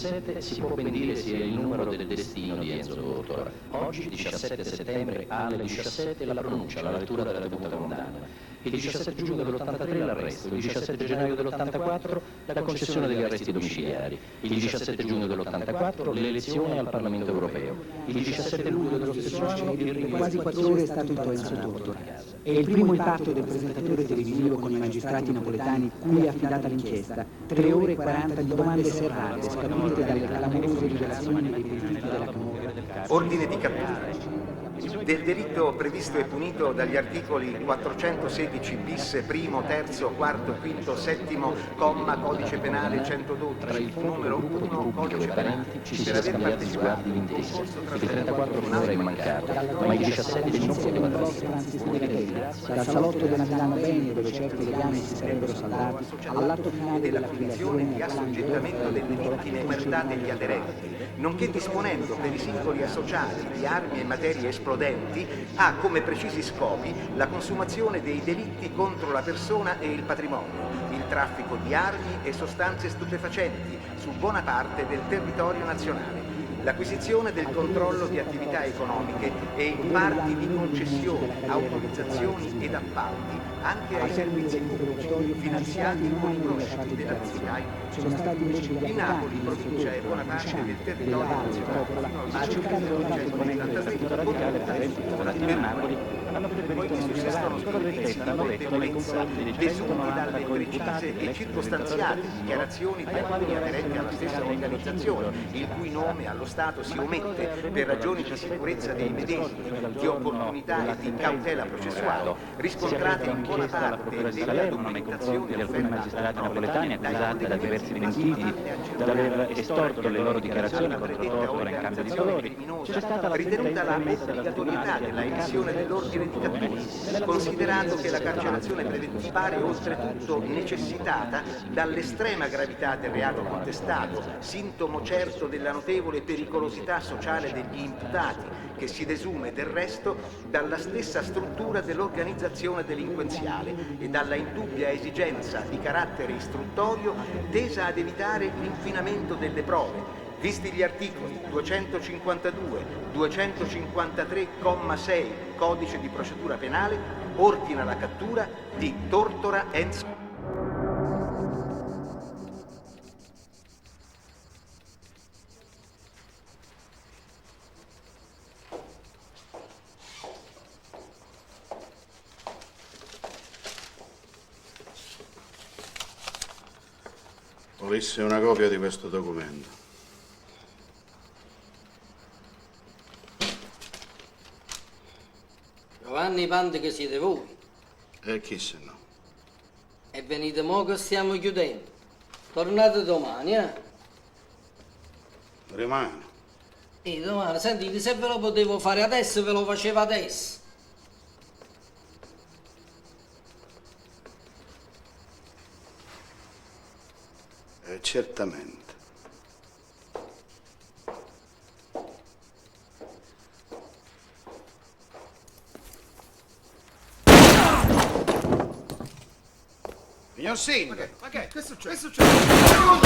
17 si può ben dire sia il numero del destino di Enzo Tortora. Oggi, 17 settembre, alle 17 la pronuncia, la lettura della dovuta condanna. Il 17 giugno dell'83 l'arresto, il 17 gennaio dell'84 la concessione degli arresti domiciliari, il 17 giugno dell'84 l'elezione al Parlamento europeo, il 17 luglio dello stesso anno il rinvio. Quasi 4 ore è stato in Enzo Tortora. È il primo impatto del presentatore televisivo con i magistrati napoletani cui è affidata l'inchiesta. 3 ore e 40 di domande serrate, scaturite dalle clamorose rivelazioni dei pentiti della Camorra. Ordine di cattura. Del delitto previsto e punito dagli articoli 416 bis, primo, terzo, quarto, quinto, settimo, comma, codice penale 112, numero 1, codice penale, per aver partecipato all'intesa. Il 34 finora è mancato, ma il 17 non poteva trasferire. Dal salotto della Milano Bene, dove certi legami si sarebbero saldati, all'atto finale della funzione di assoggettamento delle vittime omertà degli aderenti, nonché disponendo per i singoli associati di armi e materie esplodenti, ha come precisi scopi la consumazione dei delitti contro la persona e il patrimonio, il traffico di armi e sostanze stupefacenti su buona parte del territorio nazionale, l'acquisizione del controllo di attività economiche e in parti di concessioni, autorizzazioni ed appalti anche ai servizi pubblici finanziati con i profit della CIAI. Di Napoli, provincia e buona parte del territorio nazionale, ma ha cercato di poi sussistono scorrettezze e debolezza desunti dalle precise e circostanziate dichiarazioni di alcuni aderenti alla stessa organizzazione, il cui nome allo Stato si omette per ragioni di sicurezza dei medesimi, di opportunità e di cautela processuale, riscontrate in buona parte della documentazione di alcuni magistrati napoletani accusati da diversi pentiti di aver estorto le loro dichiarazioni contro Tortora in cambio di favori, c'è stata la ritenuta la obbligatorietà della emissione dell'ordine di cattura, considerato che la carcerazione preventiva pare oltretutto necessitata dall'estrema gravità del reato contestato, sintomo certo della notevole pericolosità sociale degli imputati, che si desume del resto dalla stessa struttura dell'organizzazione delinquenziale e dalla indubbia esigenza di carattere istruttorio tesa ad evitare l'inquinamento delle prove, visti gli articoli 252, 253,6 Codice di procedura penale, ordina la cattura di Tortora Enzo. Volesse una copia di questo documento. Giovanni Pandi che siete voi. E chi se no? E venite mo che stiamo chiudendo. Tornate domani, Rimane. E domani, sentite, se ve lo potevo fare adesso, ve lo facevo adesso. Certamente. Signor Sindaco! Ma che è successo? Che è successo?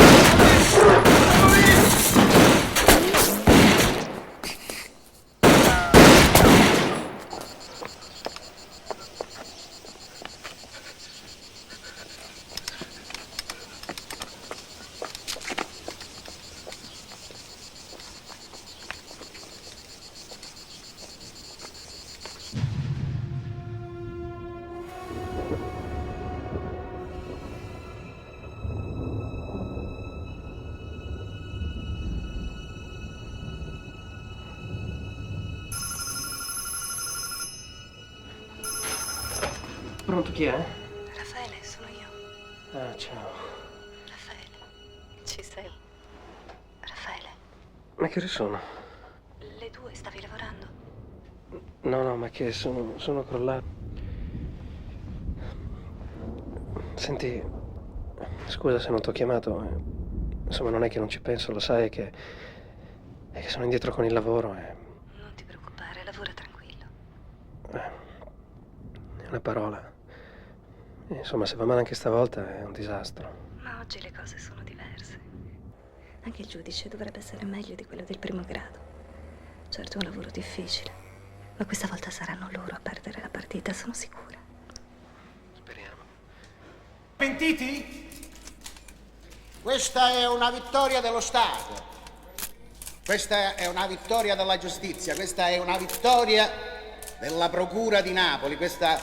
Pronto, chi è? Raffaele, sono io. Ah, ciao. Raffaele, ci sei? Raffaele, Ma che ore sono? le 2 stavi lavorando? No, ma che sono crollato. Senti, scusa se non t'ho chiamato. Insomma, non è che non ci penso, lo sai, è che sono indietro con il lavoro e... Non ti preoccupare, lavora tranquillo. È una parola. Insomma, se va male anche stavolta è un disastro. Ma oggi le cose sono diverse. Anche il giudice dovrebbe essere meglio di quello del primo grado. Certo è un lavoro difficile, ma questa volta saranno loro a perdere la partita, sono sicura. Speriamo. Pentiti? Questa è una vittoria dello Stato. Questa è una vittoria della giustizia. Questa è una vittoria della Procura di Napoli. Questa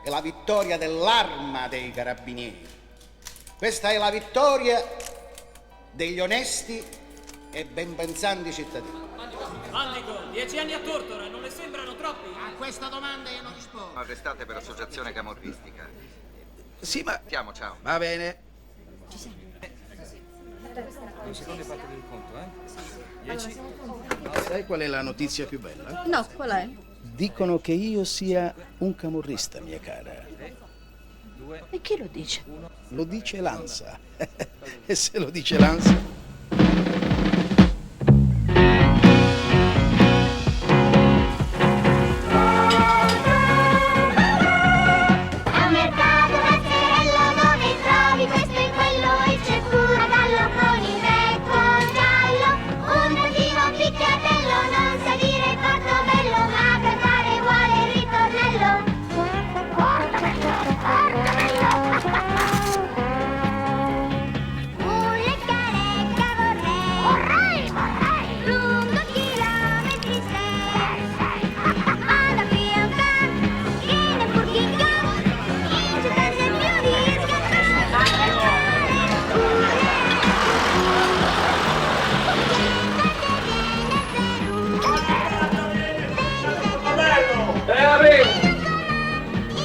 è la vittoria dell'Arma dei Carabinieri. Questa è la vittoria degli onesti e ben pensanti cittadini. Mandico, 10 anni a Tortora, non le sembrano troppi? A questa domanda io non rispondo. Arrestate per associazione camorristica. Sì, ma... Andiamo, ciao. Va bene. Sai qual è la notizia più bella? No, qual è? Dicono che io sia un camorrista, mia cara. E chi lo dice? Lo dice l'ANSA. E se lo dice l'ANSA...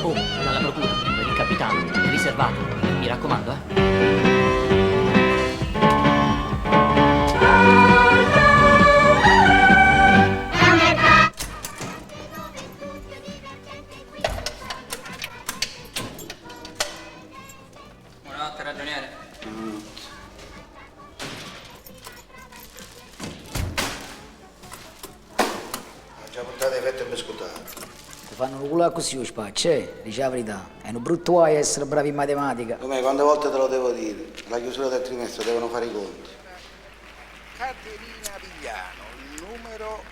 Oh, dalla procura, per il capitano, è riservato. Mi raccomando, Buonanotte, ragioniere. Ho già portato i fetti e biscottato. Ti fanno un culo così, spacce, dici la verità. È un brutto guai essere bravi in matematica. Come, quante volte te lo devo dire? La chiusura del trimestre devono fare i conti. Caterina Vigliano, il numero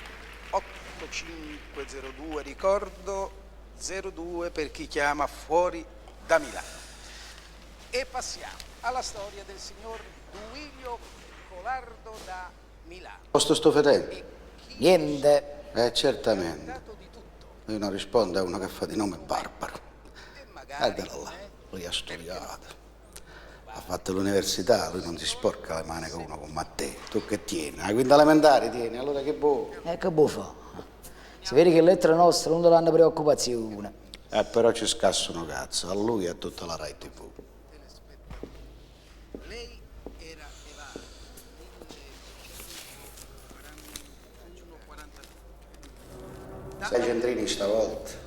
8502, ricordo 02 per chi chiama fuori da Milano. E passiamo alla storia del signor Duilio Colardo da Milano. Posto sto fedele? Niente. Certamente. Lui non risponde a uno che fa di nome Barbaro. Guardalo là, lui ha studiato. Ha fatto l'università, lui non si sporca le mani con uno come te. Tu che tieni? La quinta elementare tieni, allora che buono. Che buffo. Si vede che lettere nostre non danno preoccupazione. Però ci scassano cazzo, a lui e a tutta la Rai TV. Lei era evasa. Sei centrini stavolta.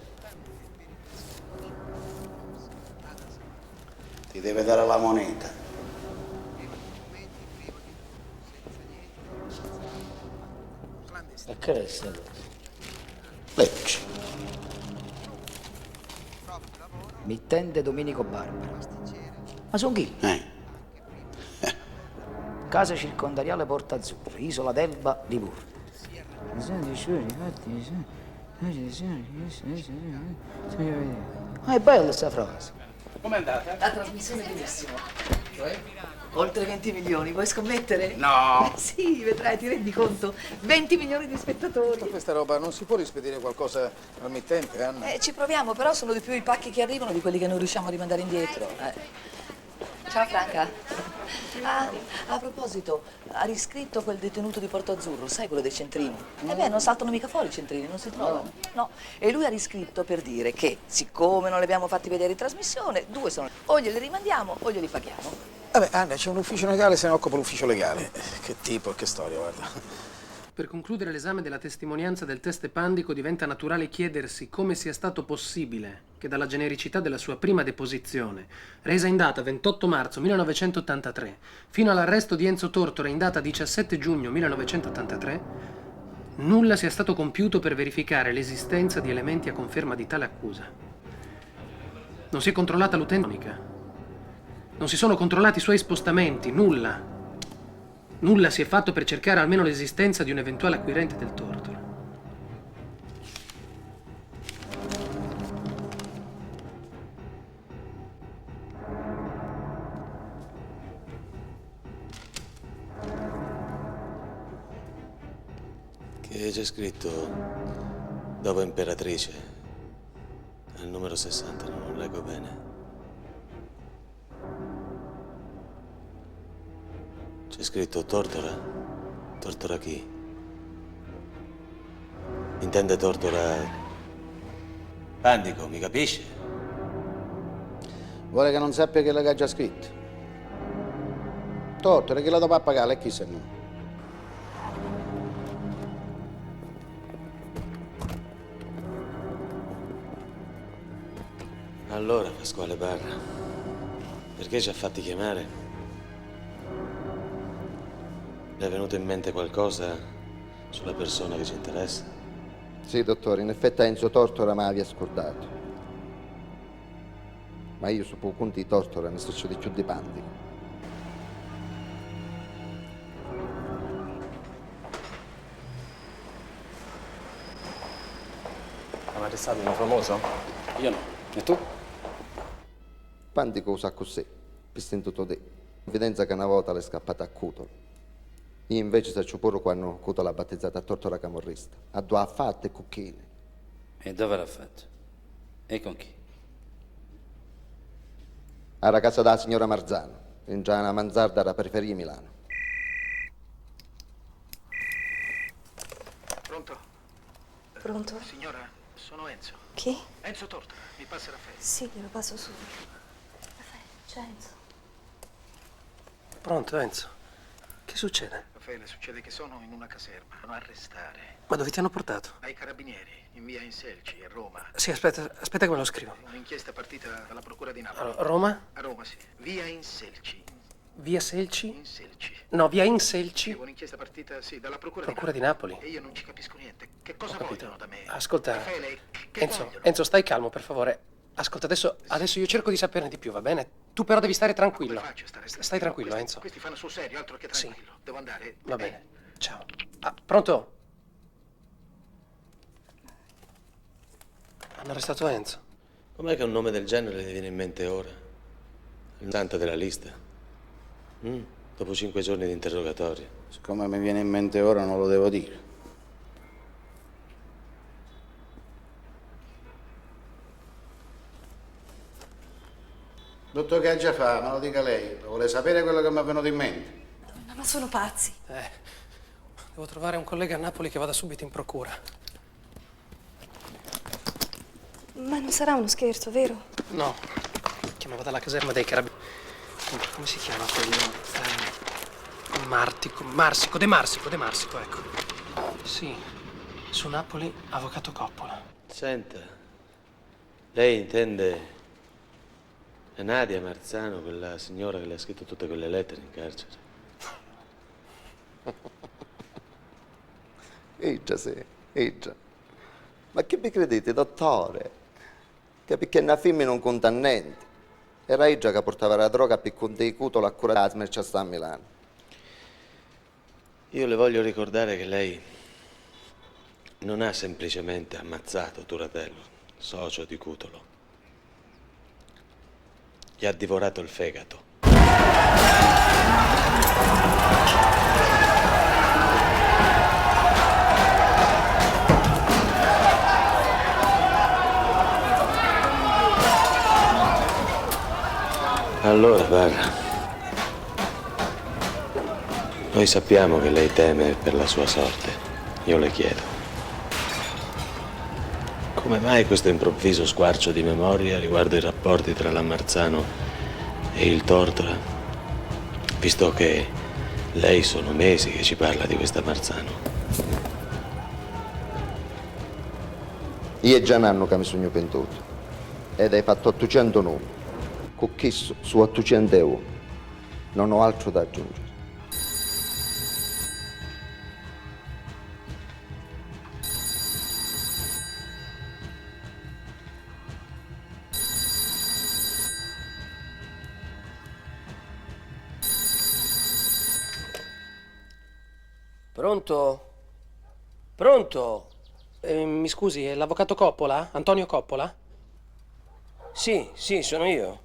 Ti deve dare la moneta. E che resta? Leggi. Mittente Domenico Barbaro. Ma son chi? Casa circondariale Porta Azzurra, Isola d'Elba, Livorno. Ah, è bella sta frase. Com'è andata? La trasmissione è benissima. Cioè? Oltre 20 milioni, vuoi scommettere? No. Sì, vedrai, ti rendi conto? 20 milioni di spettatori. Questa roba non si può rispedire qualcosa al mittente, Anna? Ci proviamo, però sono di più i pacchi che arrivano di quelli che non riusciamo a rimandare indietro. Ciao Franca. Ah, a proposito, ha riscritto quel detenuto di Porto Azzurro, sai quello dei centrini? Non saltano mica fuori i centrini, non si trovano. No. E lui ha riscritto per dire che, siccome non li abbiamo fatti vedere in trasmissione, due sono. O glieli rimandiamo o glieli paghiamo. Vabbè, Anna, c'è un ufficio legale, se ne occupa l'ufficio legale. Che tipo, che storia, guarda. Per concludere l'esame della testimonianza del test epandico diventa naturale chiedersi come sia stato possibile che dalla genericità della sua prima deposizione, resa in data 28 marzo 1983, fino all'arresto di Enzo Tortora in data 17 giugno 1983, nulla sia stato compiuto per verificare l'esistenza di elementi a conferma di tale accusa. Non si è controllata l'utenza economica. Non si sono controllati i suoi spostamenti, nulla. Nulla si è fatto per cercare almeno l'esistenza di un eventuale acquirente del Tortora. Che c'è scritto dopo imperatrice, al numero 60, non leggo bene. C'è scritto Tortora? Tortora chi? Intende Tortora Pandico, mi capisce? Vuole che non sappia che l'ha già scritto. Tortora, chi la dovrà pagare e chi se no? Allora, Pasquale Barra, perché ci ha fatti chiamare? Le è venuto in mente qualcosa sulla persona che ci interessa? Sì, dottore, in effetti Enzo Tortora mi aveva scordato. Ma io su poco conti di Tortora ne so di più di Pandico. Hanno arrestato uno famoso? Io no. E tu? Pandico usa così, per sentito te. Evidenza che una volta l'è scappata a Cutolo. Io invece saccio pure quando Cutolo l'ha battezzata a Tortora camorrista. A due affatte e cucchine. E dove l'ha fatto? E con chi? Alla casa della signora Marzano, in già una mansarda alla periferia di Milano. Pronto? Pronto? Signora, sono Enzo. Chi? Enzo Tortora, mi passa Raffaele. Sì, glielo passo subito. Raffaele, c'è Enzo. Pronto, Enzo? Che succede? Raffaele, succede che sono in una caserma. Vanno a arrestare. Ma dove ti hanno portato? Ai carabinieri, in via Inselci, a Roma. Sì, aspetta che me lo scrivo. Un'inchiesta partita dalla procura di Napoli. Allora, Roma? A Roma, sì. Via Inselci. Via Selci? Inselci. No, via Inselci. Un'inchiesta partita, sì, dalla Procura di Napoli. E io non ci capisco niente. Che cosa Ho capito. vogliono da me? Ascolta, Raffaele, che Enzo, vogliono? Enzo, stai calmo, per favore. Ascolta, adesso io cerco di saperne di più, va bene? Tu però devi stare tranquillo. Come faccio a stare tranquillo? Stai tranquillo, Questi- Enzo. Questi fanno sul serio, altro che tranquillo. Devo andare. Va bene. Ciao. Ah, pronto? Hanno arrestato Enzo. Com'è che un nome del genere le viene in mente ora? Il santa della lista? Dopo 5 giorni di interrogatorio. Siccome mi viene in mente ora non lo devo dire. Dottor che già fa, me lo dica lei. Vuole sapere quello che mi è venuto in mente? No, ma sono pazzi. Devo trovare un collega a Napoli che vada subito in procura. Ma non sarà uno scherzo, vero? No. Chiamava dalla caserma dei carabinieri. Come si chiama quello? De Marsico, ecco. Sì. Su Napoli, avvocato Coppola. Senta, lei intende Nadia Marzano, quella signora che le ha scritto tutte quelle lettere in carcere? Già sì, già. Ma che vi credete, dottore? Che perché una femmina non conta niente. Era già che portava la droga per conto di Cutolo a cura della smercia sta a Milano. Io le voglio ricordare che lei non ha semplicemente ammazzato Turatello, socio di Cutolo. Gli ha divorato il fegato. Allora, Barra, noi sappiamo che lei teme per la sua sorte. Io le chiedo, come mai questo improvviso squarcio di memoria riguardo i rapporti tra la Marzano e il Tortora, visto che lei sono mesi che ci parla di questa Marzano? Io è già un anno che mi sogno pentuto. Ed hai fatto 800 nomi. Con chi su 801. Non ho altro da aggiungere. Pronto? Pronto? Mi scusi, è l'avvocato Coppola? Antonio Coppola? Sì, sono io.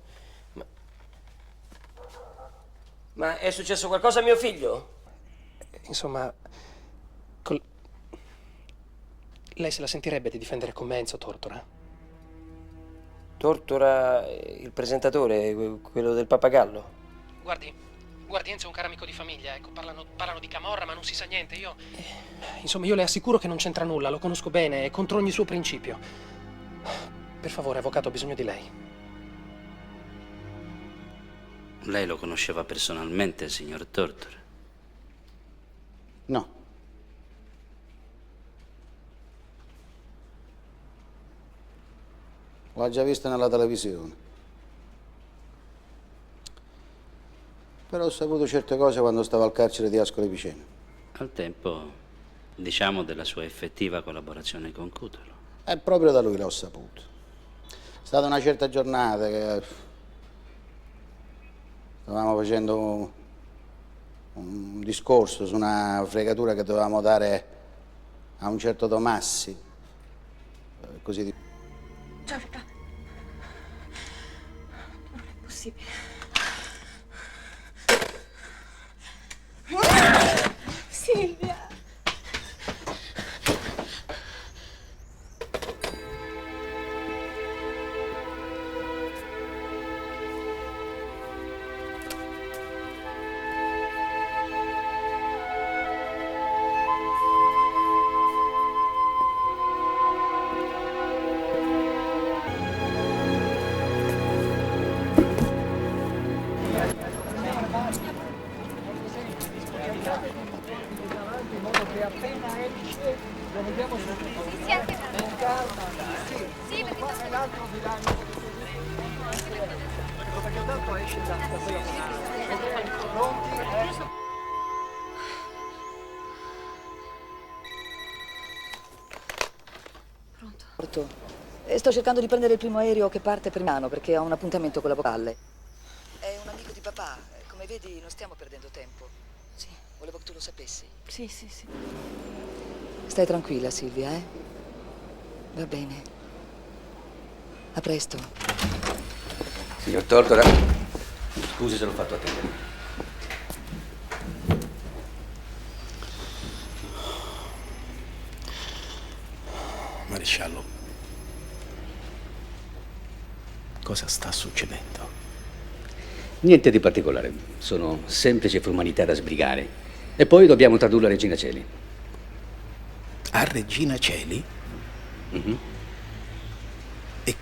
Ma è successo qualcosa a mio figlio? Insomma, lei se la sentirebbe di difendere con me Enzo Tortora? Tortora il presentatore, quello del pappagallo? Guardi, Enzo è un caro amico di famiglia, ecco, parlano di camorra, ma non si sa niente, Insomma, io le assicuro che non c'entra nulla, lo conosco bene, è contro ogni suo principio. Per favore, avvocato, ho bisogno di lei. Lei lo conosceva personalmente, signor Tortora? No. L'ho già visto nella televisione. Però ho saputo certe cose quando stavo al carcere di Ascoli Piceno. Al tempo, diciamo, della sua effettiva collaborazione con Cutolo. E proprio da lui l'ho saputo. È stata una certa giornata che stavamo facendo un discorso su una fregatura che dovevamo dare a un certo Tomassi. Così di... Ciao papà. Non è possibile. Silvia. Sto cercando di prendere il primo aereo che parte per Milano perché ho un appuntamento con la vocale. È un amico di papà. Come vedi non stiamo perdendo tempo. Sì, volevo che tu lo sapessi. Sì. Stai tranquilla, Silvia, eh? Va bene. A presto. Signor Tortora, scusi se l'ho fatto attendere. Maresciallo, cosa sta succedendo? Niente di particolare, sono semplici formalità da sbrigare. E poi dobbiamo tradurre a Regina Coeli. A Regina Coeli? Mhm. E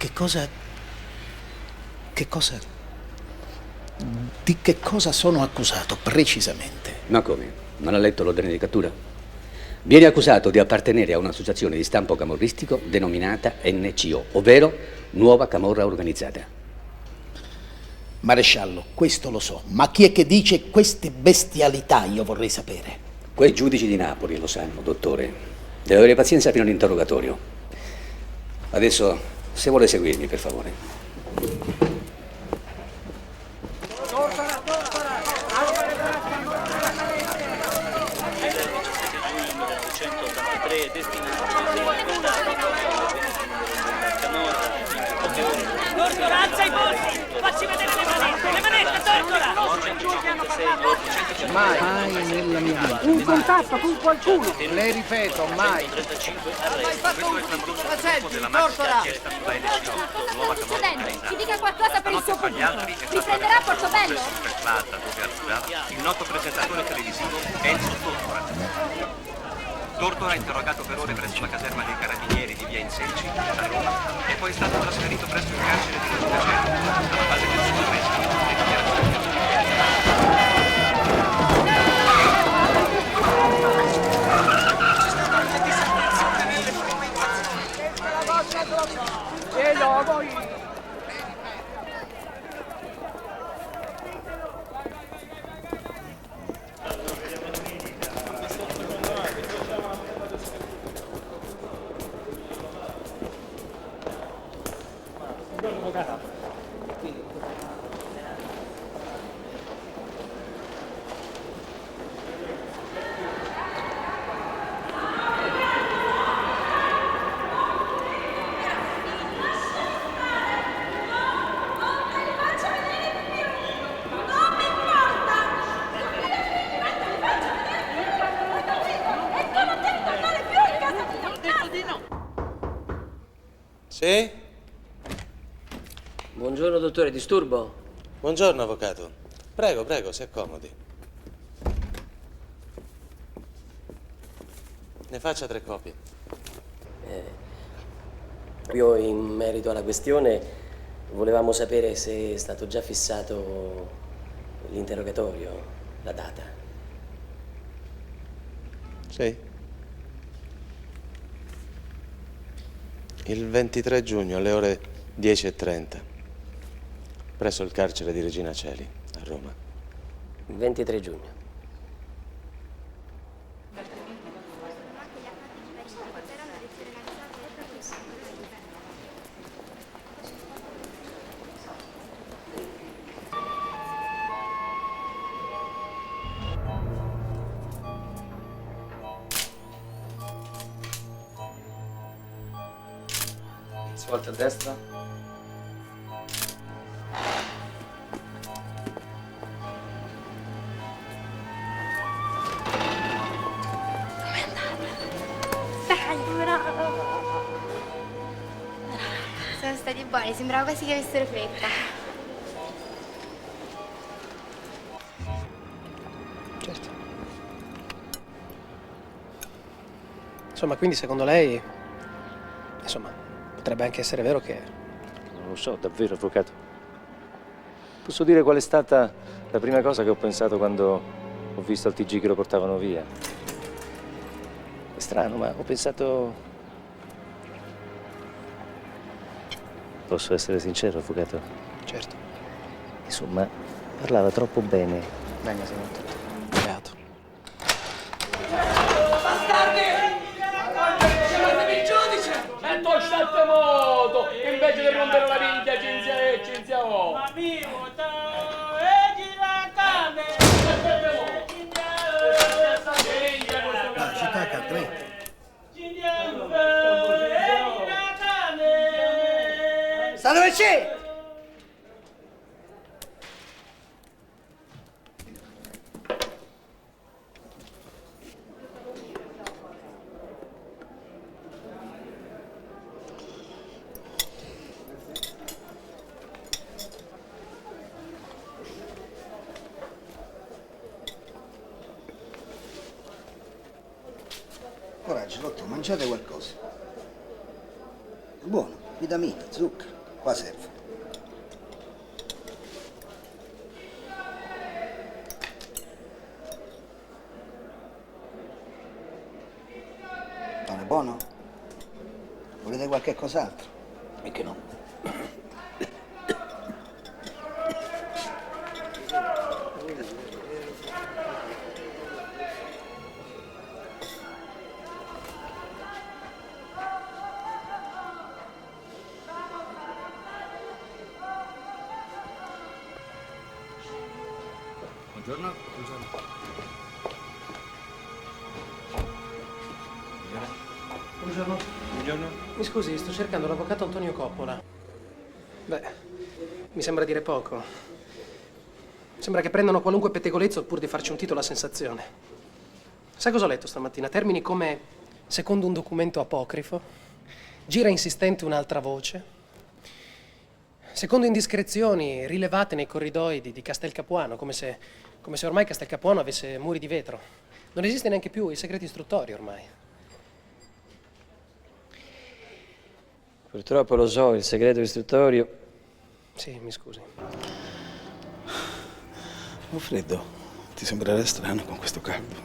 di che cosa sono accusato precisamente? Ma come? Non ha letto l'ordine di cattura? Viene accusato di appartenere a un'associazione di stampo camorristico denominata NCO, ovvero Nuova Camorra Organizzata. Maresciallo, questo lo so, ma chi è che dice queste bestialità, io vorrei sapere. Quei giudici di Napoli lo sanno, dottore. Deve avere pazienza fino all'interrogatorio. Adesso, se vuole seguirmi, per favore. Tortora, alza i polsi! Facci vedere le manette! Le manette, Tortora! Mai nella mia vita. Un contatto con qualcuno! Le ripeto, mai. Senti, Tortora! Cosa sta succedendo? Ci dica qualcosa per il suo pubblico. Riprenderà a Portobello? Il noto presentatore televisivo Enzo Tortora. Tortora interrogato per ore presso la caserma dei carabinieri di via Inselci, a Roma, e poi è stato trasferito presso il carcere di Regina Coeli, alla base del suo arresto e dichiarazioni. Sì? Buongiorno, dottore, disturbo? Buongiorno, avvocato. Prego, prego, si accomodi. Ne faccia 3 copie. Io, in merito alla questione, volevamo sapere se è stato già fissato l'interrogatorio, la data. Sì. Il 23 giugno alle ore 10:30, presso il carcere di Regina Coeli, a Roma. Il 23 giugno. Svolta a destra. Dai, bravo! Sono stati buoni, sembrava quasi che avessero fretta. Certo. Insomma, quindi secondo lei, insomma, potrebbe anche essere vero che... Non lo so, davvero, avvocato. Posso dire qual è stata la prima cosa che ho pensato quando ho visto al TG che lo portavano via? È strano, ma ho pensato... Posso essere sincero, avvocato? Certo. Insomma, parlava troppo bene. Venga, signor Totto. Beato. Bastardi! Chiamatemi il giudice! E tu scelte moto! Invece di rompere la minchia, cinzia o! Ma mio, città Catrè. Sta dove c'è? Coraggio, Lotto, mangiate qualcosa. È buono, vitamine, zucchero, qua serve. Non è buono? Volete qualche cos'altro? E che no? Buongiorno. Buongiorno. Buongiorno. Buongiorno. Mi scusi, sto cercando l'avvocato Antonio Coppola. Beh, mi sembra dire poco. Sembra che prendano qualunque pettegolezzo pur di farci un titolo a sensazione. Sai cosa ho letto stamattina? Termini come secondo un documento apocrifo, gira insistente un'altra voce, secondo indiscrezioni rilevate nei corridoi di Castel Capuano, come se ormai Castel Capuano avesse muri di vetro. Non esiste neanche più il segreto istruttorio ormai. Purtroppo lo so, il segreto istruttorio. Sì, mi scusi. Ho freddo. Ti sembrerà strano con questo capo.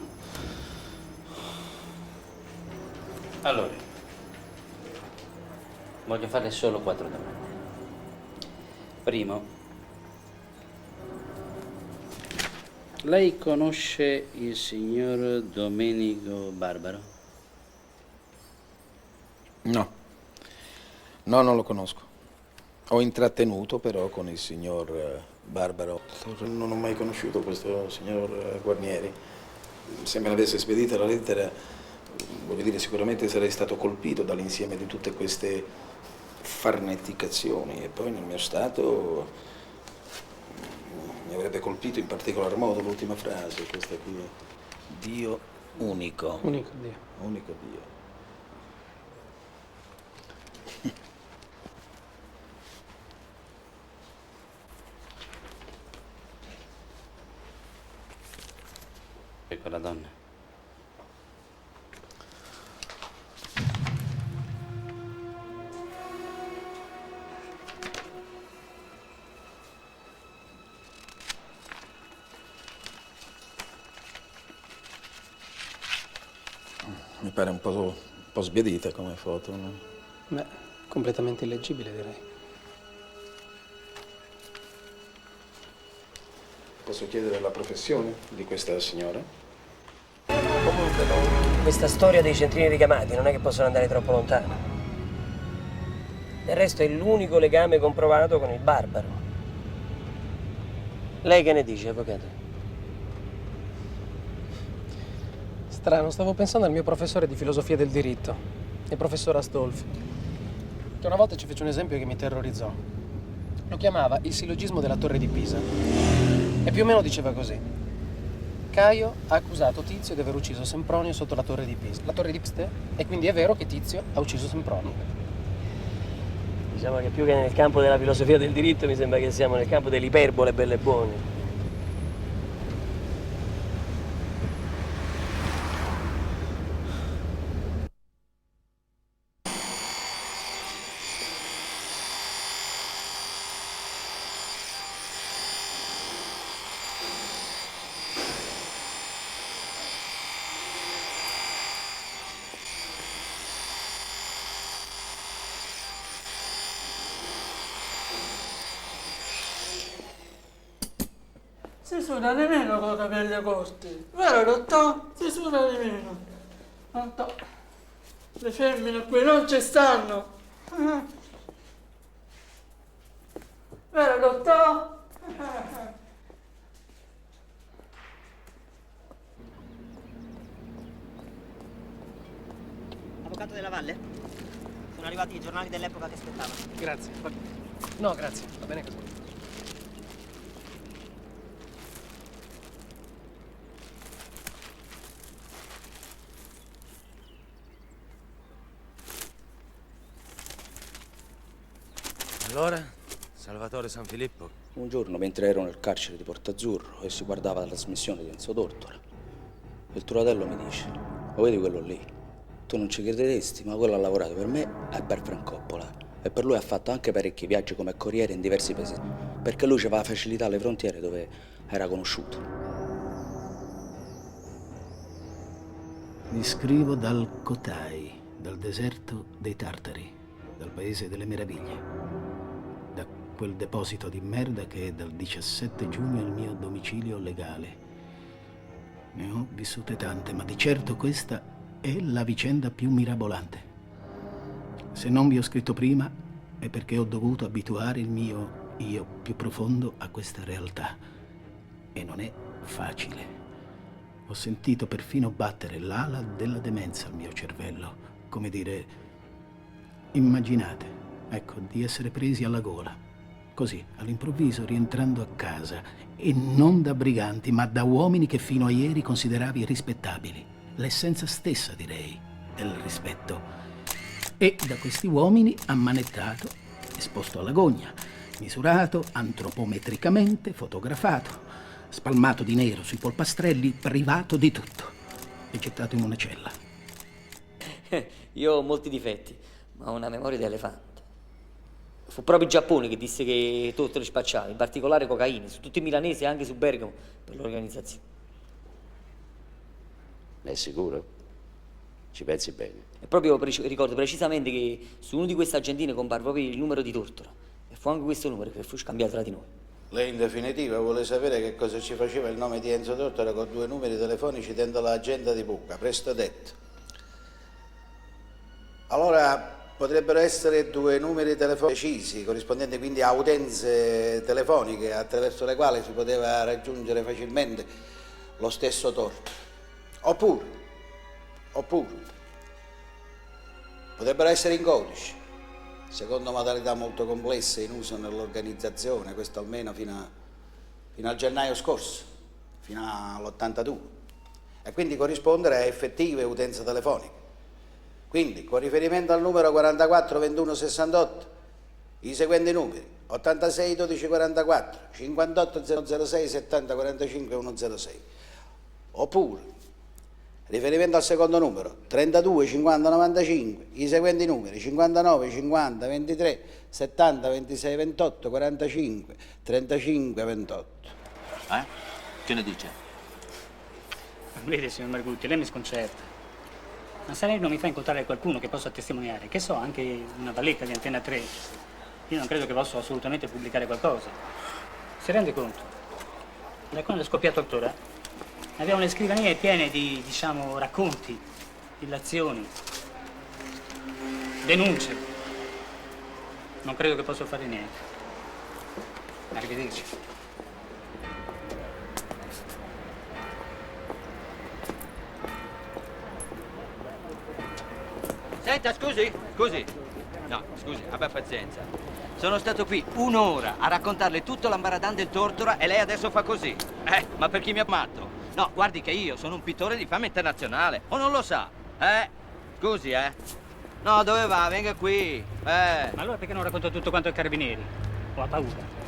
Allora, voglio farle solo 4 domande. Primo, lei conosce il signor Domenico Barbaro? No. No, non lo conosco. Ho intrattenuto però con il signor Barbaro. Non ho mai conosciuto questo signor Guarnieri. Sembra avesse spedito la lettera. Voglio dire, sicuramente sarei stato colpito dall'insieme di tutte queste farneticazioni e poi nel mio stato mi avrebbe colpito in particolar modo l'ultima frase, questa qui. Dio unico. Unico Dio. Unico Dio. quella donna? Mi pare un po' sbiadita come foto, no? Beh, completamente illeggibile, direi. Posso chiedere la professione di questa signora? Comunque, con questa storia dei centrini ricamati non è che possono andare troppo lontano. Del resto è l'unico legame comprovato con il barbaro. Lei che ne dice, avvocato? Strano, stavo pensando al mio professore di filosofia del diritto, il professor Astolfi, che una volta ci fece un esempio che mi terrorizzò. Lo chiamava il sillogismo della torre di Pisa. E più o meno diceva così. Caio ha accusato Tizio di aver ucciso Sempronio sotto la torre di Pisa. La torre di Pisa, e quindi è vero che Tizio ha ucciso Sempronio. Diciamo che più che nel campo della filosofia del diritto mi sembra che siamo nel campo dell'iperbole belle e buone. Si suda di meno con i capelli corti, vero dottore? Si suda di meno. Tanto le femmine qui non ci stanno. Vero dottore? Avvocato della Valle? Sono arrivati i giornali dell'epoca che aspettavano. Grazie. No, grazie, va bene così. Allora, Salvatore Sanfilippo? Un giorno, mentre ero nel carcere di Portazzurro e si guardava la trasmissione di Enzo Tortora, il Turatello mi dice: "Lo vedi quello lì? Tu non ci crederesti, ma quello ha lavorato per me e per Francoppola. E per lui ha fatto anche parecchi viaggi come corriere in diversi paesi, perché lui aveva facilità alle frontiere dove era conosciuto." Vi scrivo dal Kotai, dal deserto dei Tartari, dal paese delle meraviglie. Da quel deposito di merda che è dal 17 giugno il mio domicilio legale. Ne ho vissute tante, ma di certo questa è la vicenda più mirabolante. Se non vi ho scritto prima è perché ho dovuto abituare il mio io più profondo a questa realtà. E non è facile. Ho sentito perfino battere l'ala della demenza al mio cervello. Come dire, immaginate, ecco, di essere presi alla gola. Così, all'improvviso, rientrando a casa, e non da briganti, ma da uomini che fino a ieri consideravi rispettabili. L'essenza stessa, direi, del rispetto. E da questi uomini ammanettato, esposto alla gogna, misurato antropometricamente, fotografato, spalmato di nero sui polpastrelli, privato di tutto e gettato in una cella. Io ho molti difetti, ma ho una memoria di elefante. Fu proprio il Giappone che disse che tutto li spacciava, in particolare cocaina, su tutti i milanesi e anche su Bergamo, per l'organizzazione. È sicuro? Ci pensi bene? E proprio ricordo precisamente che su uno di queste agendine comparve proprio il numero di Tortora. E fu anche questo numero che fu scambiato tra di noi. Lei in definitiva vuole sapere che cosa ci faceva il nome di Enzo Tortora con 2 numeri telefonici dentro l'agenda di Bucca, presto detto. Allora potrebbero essere 2 numeri telefonici precisi, corrispondenti quindi a utenze telefoniche attraverso le quali si poteva raggiungere facilmente lo stesso Tortora. Oppure, potrebbero essere in codice, secondo modalità molto complesse in uso nell'organizzazione, questo almeno fino al gennaio scorso, fino all'82, e quindi corrispondere a effettive utenze telefoniche. Quindi, con riferimento al numero 44 21 68, i seguenti numeri: 86 12 44, 58 006 70 45 106. Oppure Riferimento al secondo numero, 32 50 95, i seguenti numeri, 59 50 23 70 26 28 45 35 28. Che ne dice? Vede, signor Margutti, lei mi sconcerta. Ma se lei non mi fa incontrare qualcuno che possa testimoniare, che so, anche una valletta di Antenna 3, io non credo che possa assolutamente pubblicare qualcosa. Si rende conto? Da quando è scoppiato il Torah, abbiamo le scrivanie piene di, diciamo, racconti, illazioni, denunce. Non credo che possa fare niente. Arrivederci. Senta, scusi. No, scusi, abbia pazienza. Sono stato qui un'ora a raccontarle tutto l'ambaradan del Tortora e lei adesso fa così. Ma per chi mi ha matto? No, guardi che io sono un pittore di fama internazionale, o non lo sa? Scusi, No, dove va? Venga qui. Ma allora perché non racconta tutto quanto ai carabinieri? O ha paura?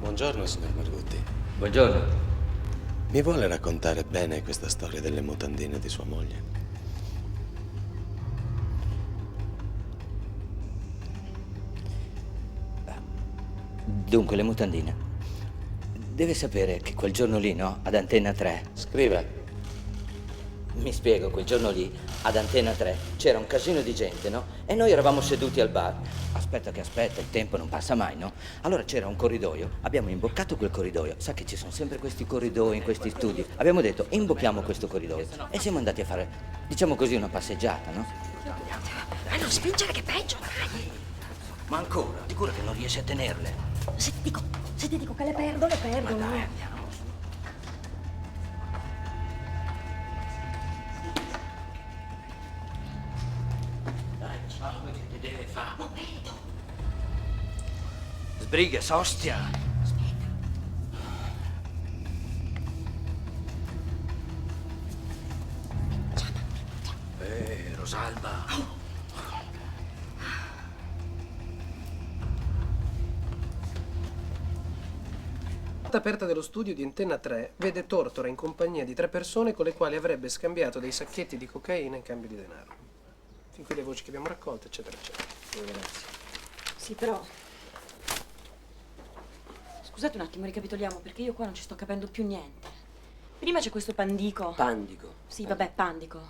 Buongiorno, signor Margutti. Buongiorno. Mi vuole raccontare bene questa storia delle mutandine di sua moglie? Dunque, le mutandine. Deve sapere che quel giorno lì, no? Ad Antenna 3. Scriva. Mi spiego, quel giorno lì, ad Antenna 3, c'era un casino di gente, no? E noi eravamo seduti al bar. Aspetta, il tempo non passa mai, no? Allora c'era un corridoio, abbiamo imboccato quel corridoio. Sa che ci sono sempre questi corridoi in questi studi. Abbiamo detto, imbocchiamo questo corridoio. E siamo andati a fare, diciamo così, una passeggiata, no? Ma non spingere che è peggio, dai. Ma ancora, sicuro che non riesci a tenerle? Se ti dico che le perdo, le perdo. Ma dai, andiamo. Dai, ciao, che ti deve fare? Momento. Sbrighe, s'ostia. Rosalba. La porta aperta dello studio di Antenna 3 vede Tortora in compagnia di 3 persone con le quali avrebbe scambiato dei sacchetti di cocaina in cambio di denaro. Fin qui le voci che abbiamo raccolto, eccetera, eccetera. Grazie. Sì, però... Scusate un attimo, ricapitoliamo, perché io qua non ci sto capendo più niente. Prima c'è questo Pandico. Pandico? Sì, vabbè, Pandico.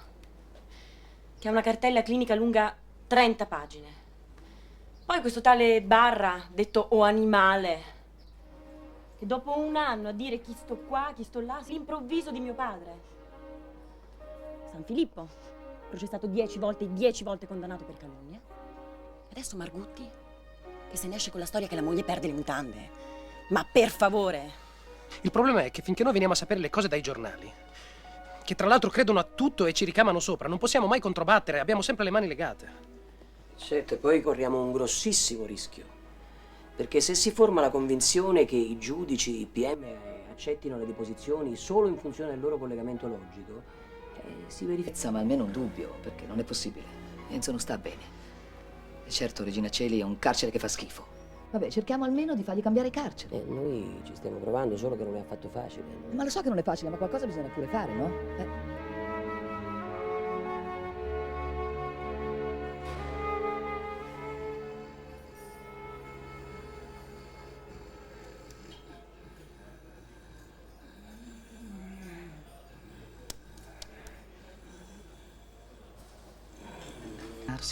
Che ha una cartella clinica lunga 30 pagine. Poi questo tale Barra, detto O Animale, che dopo un anno a dire chi sto qua, chi sto là, l'improvviso di mio padre. San Filippo, processato 10 volte e 10 volte condannato per calunnia. Adesso Margutti, che se ne esce con la storia che la moglie perde le mutande. Ma per favore! Il problema è che finché noi veniamo a sapere le cose dai giornali, che tra l'altro credono a tutto e ci ricamano sopra, non possiamo mai controbattere, abbiamo sempre le mani legate. Certo, e poi corriamo un grossissimo rischio. Perché se si forma la convinzione che i giudici, i PM, accettino le deposizioni solo in funzione del loro collegamento logico, si verifica... Ma almeno un dubbio, perché non è possibile. Enzo non sta bene. E certo, Regina Coeli è un carcere che fa schifo. Vabbè, cerchiamo almeno di fargli cambiare carcere. Noi ci stiamo provando, solo che non è affatto facile. No? Ma lo so che non è facile, ma qualcosa bisogna pure fare, no?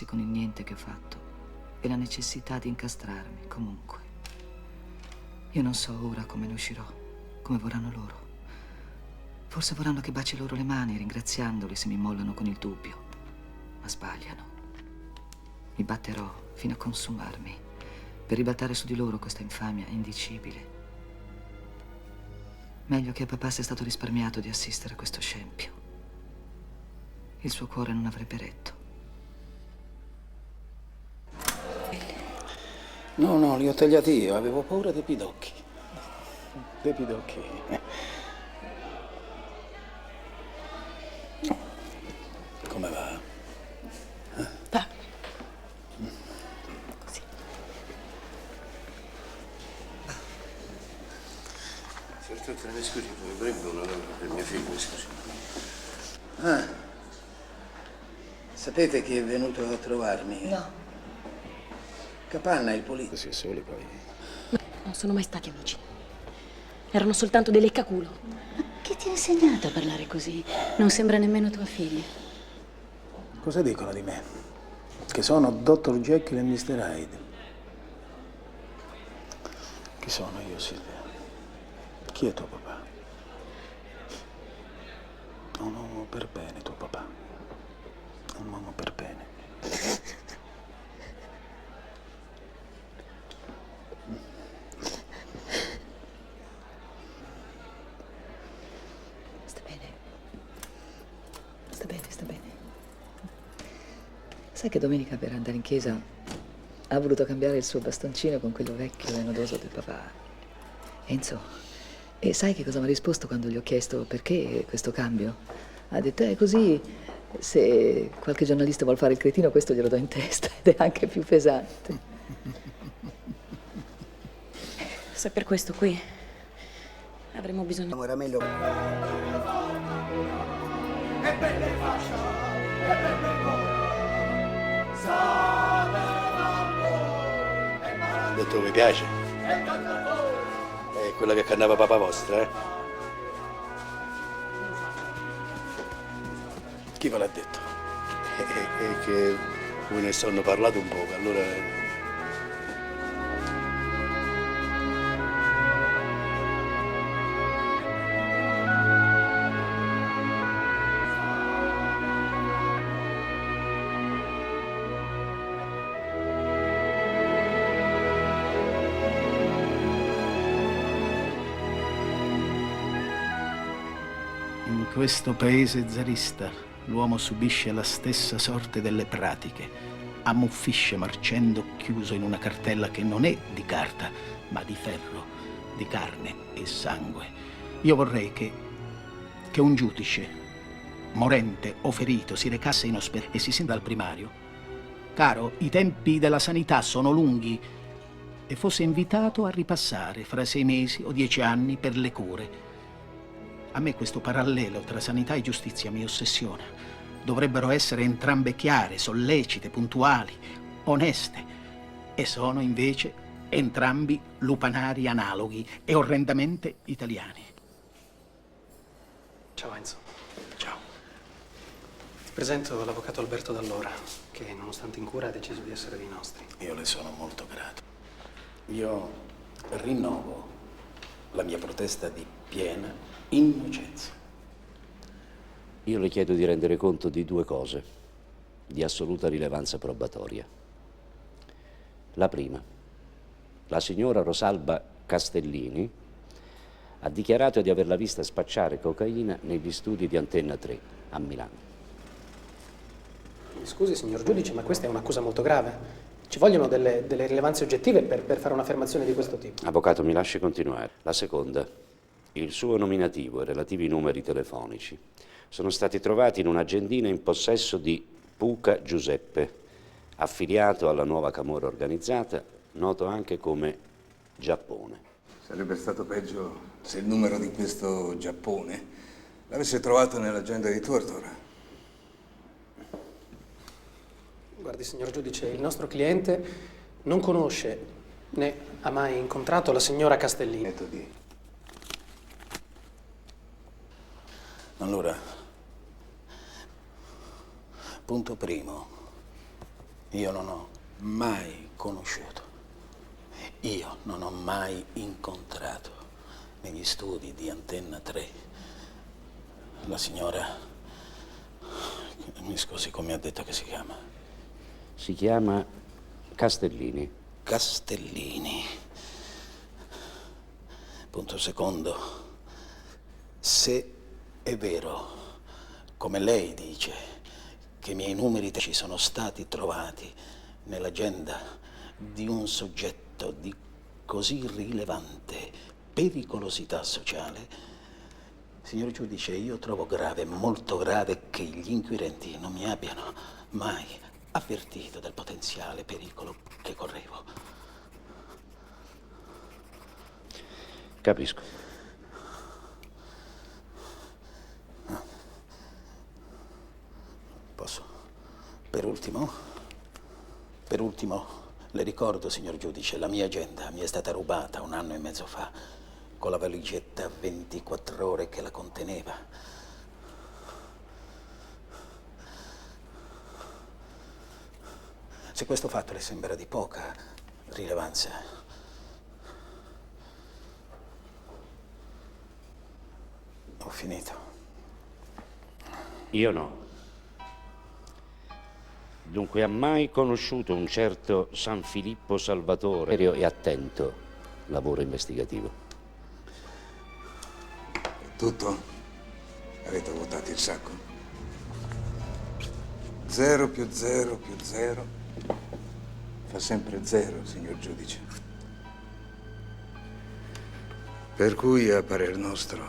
Con il niente che ho fatto e la necessità di incastrarmi comunque. Io non so ora come ne uscirò, come vorranno loro. Forse vorranno che baci loro le mani ringraziandoli se mi mollano con il dubbio, ma sbagliano. Mi batterò fino a consumarmi per ribaltare su di loro questa infamia indicibile. Meglio che a papà sia stato risparmiato di assistere a questo scempio. Il suo cuore non avrebbe retto. No, li ho tagliati io, avevo paura dei pidocchi. Dei pidocchi. Come va? Va. Così. Eccellenza, mi scusi, vorrebbe una loro per mio figlio, mi scusi. Ah, sapete chi è venuto a trovarmi? No. Capanna, il politico. Si è soli poi. Non sono mai stati amici. Erano soltanto dei leccaculo. Chi ti ha insegnato a parlare così? Non sembra nemmeno tua figlia. Cosa dicono di me? Che sono Dr. Jekyll e Mr. Hyde. Chi sono io, Silvia? Chi è tuo papà? Un uomo per bene, tuo papà. Un uomo per bene. Sta bene. Sta bene, sta bene. Sai che domenica per andare in chiesa ha voluto cambiare il suo bastoncino con quello vecchio e nodoso del papà. Enzo, e sai che cosa mi ha risposto quando gli ho chiesto perché questo cambio? Ha detto, così, se qualche giornalista vuol fare il cretino, questo glielo do in testa ed è anche più pesante. Se per questo qui avremo bisogno... Era meglio... E belle fascia, e belle gol, Ha detto mi piace? È quella che cantava papà vostra, eh? Chi ve l'ha detto? È che voi ne hanno parlato un po', allora... In questo paese zarista l'uomo subisce la stessa sorte delle pratiche, ammuffisce marcendo chiuso in una cartella che non è di carta, ma di ferro, di carne e sangue. Io vorrei che un giudice, morente o ferito, si recasse in ospedale e si senta al primario. Caro, i tempi della sanità sono lunghi, e fosse invitato a ripassare fra 6 mesi o 10 anni per le cure. A me questo parallelo tra sanità e giustizia mi ossessiona. Dovrebbero essere entrambe chiare, sollecite, puntuali, oneste. E sono invece entrambi lupanari analoghi e orrendamente italiani. Ciao Enzo. Ciao. Ti presento l'avvocato Alberto Dall'Ora, che nonostante in cura ha deciso di essere dei nostri. Io le sono molto grato. Io rinnovo la mia protesta di piena innocenza. Io le chiedo di rendere conto di 2 cose di assoluta rilevanza probatoria. La prima, la signora Rosalba Castellini ha dichiarato di averla vista spacciare cocaina negli studi di Antenna 3 a Milano. Mi scusi, signor giudice, ma questa è un'accusa molto grave. Ci vogliono delle rilevanze oggettive per fare un'affermazione di questo tipo. Avvocato, mi lasci continuare. La seconda, il suo nominativo e relativi numeri telefonici sono stati trovati in un'agendina in possesso di Puca Giuseppe, affiliato alla nuova camorra organizzata, noto anche come Giappone. Sarebbe stato peggio se il numero di questo Giappone l'avesse trovato nell'agenda di Tortora. Guardi, signor giudice, il nostro cliente non conosce né ha mai incontrato la signora Castellini. Allora, punto primo, io non ho mai conosciuto, io non ho mai incontrato negli studi di Antenna 3 la signora, mi scusi, come ha detto che si chiama? Si chiama Castellini. Castellini. Punto secondo, se è vero, come lei dice, che i miei numeri ci sono stati trovati nell'agenda di un soggetto di così rilevante pericolosità sociale, signor giudice, io trovo grave, molto grave, che gli inquirenti non mi abbiano mai avvertito del potenziale pericolo che correvo. Capisco. Per ultimo, le ricordo, signor giudice, la mia agenda mi è stata rubata 1 anno e mezzo fa, con la valigetta 24 ore che la conteneva. Se questo fatto le sembra di poca rilevanza, ho finito. Io no. Dunque, ha mai conosciuto un certo San Filippo Salvatore? Serio e attento lavoro investigativo. Tutto? Avete votato il sacco? 0 più 0 più 0 fa sempre 0, signor giudice. Per cui, a parer nostro,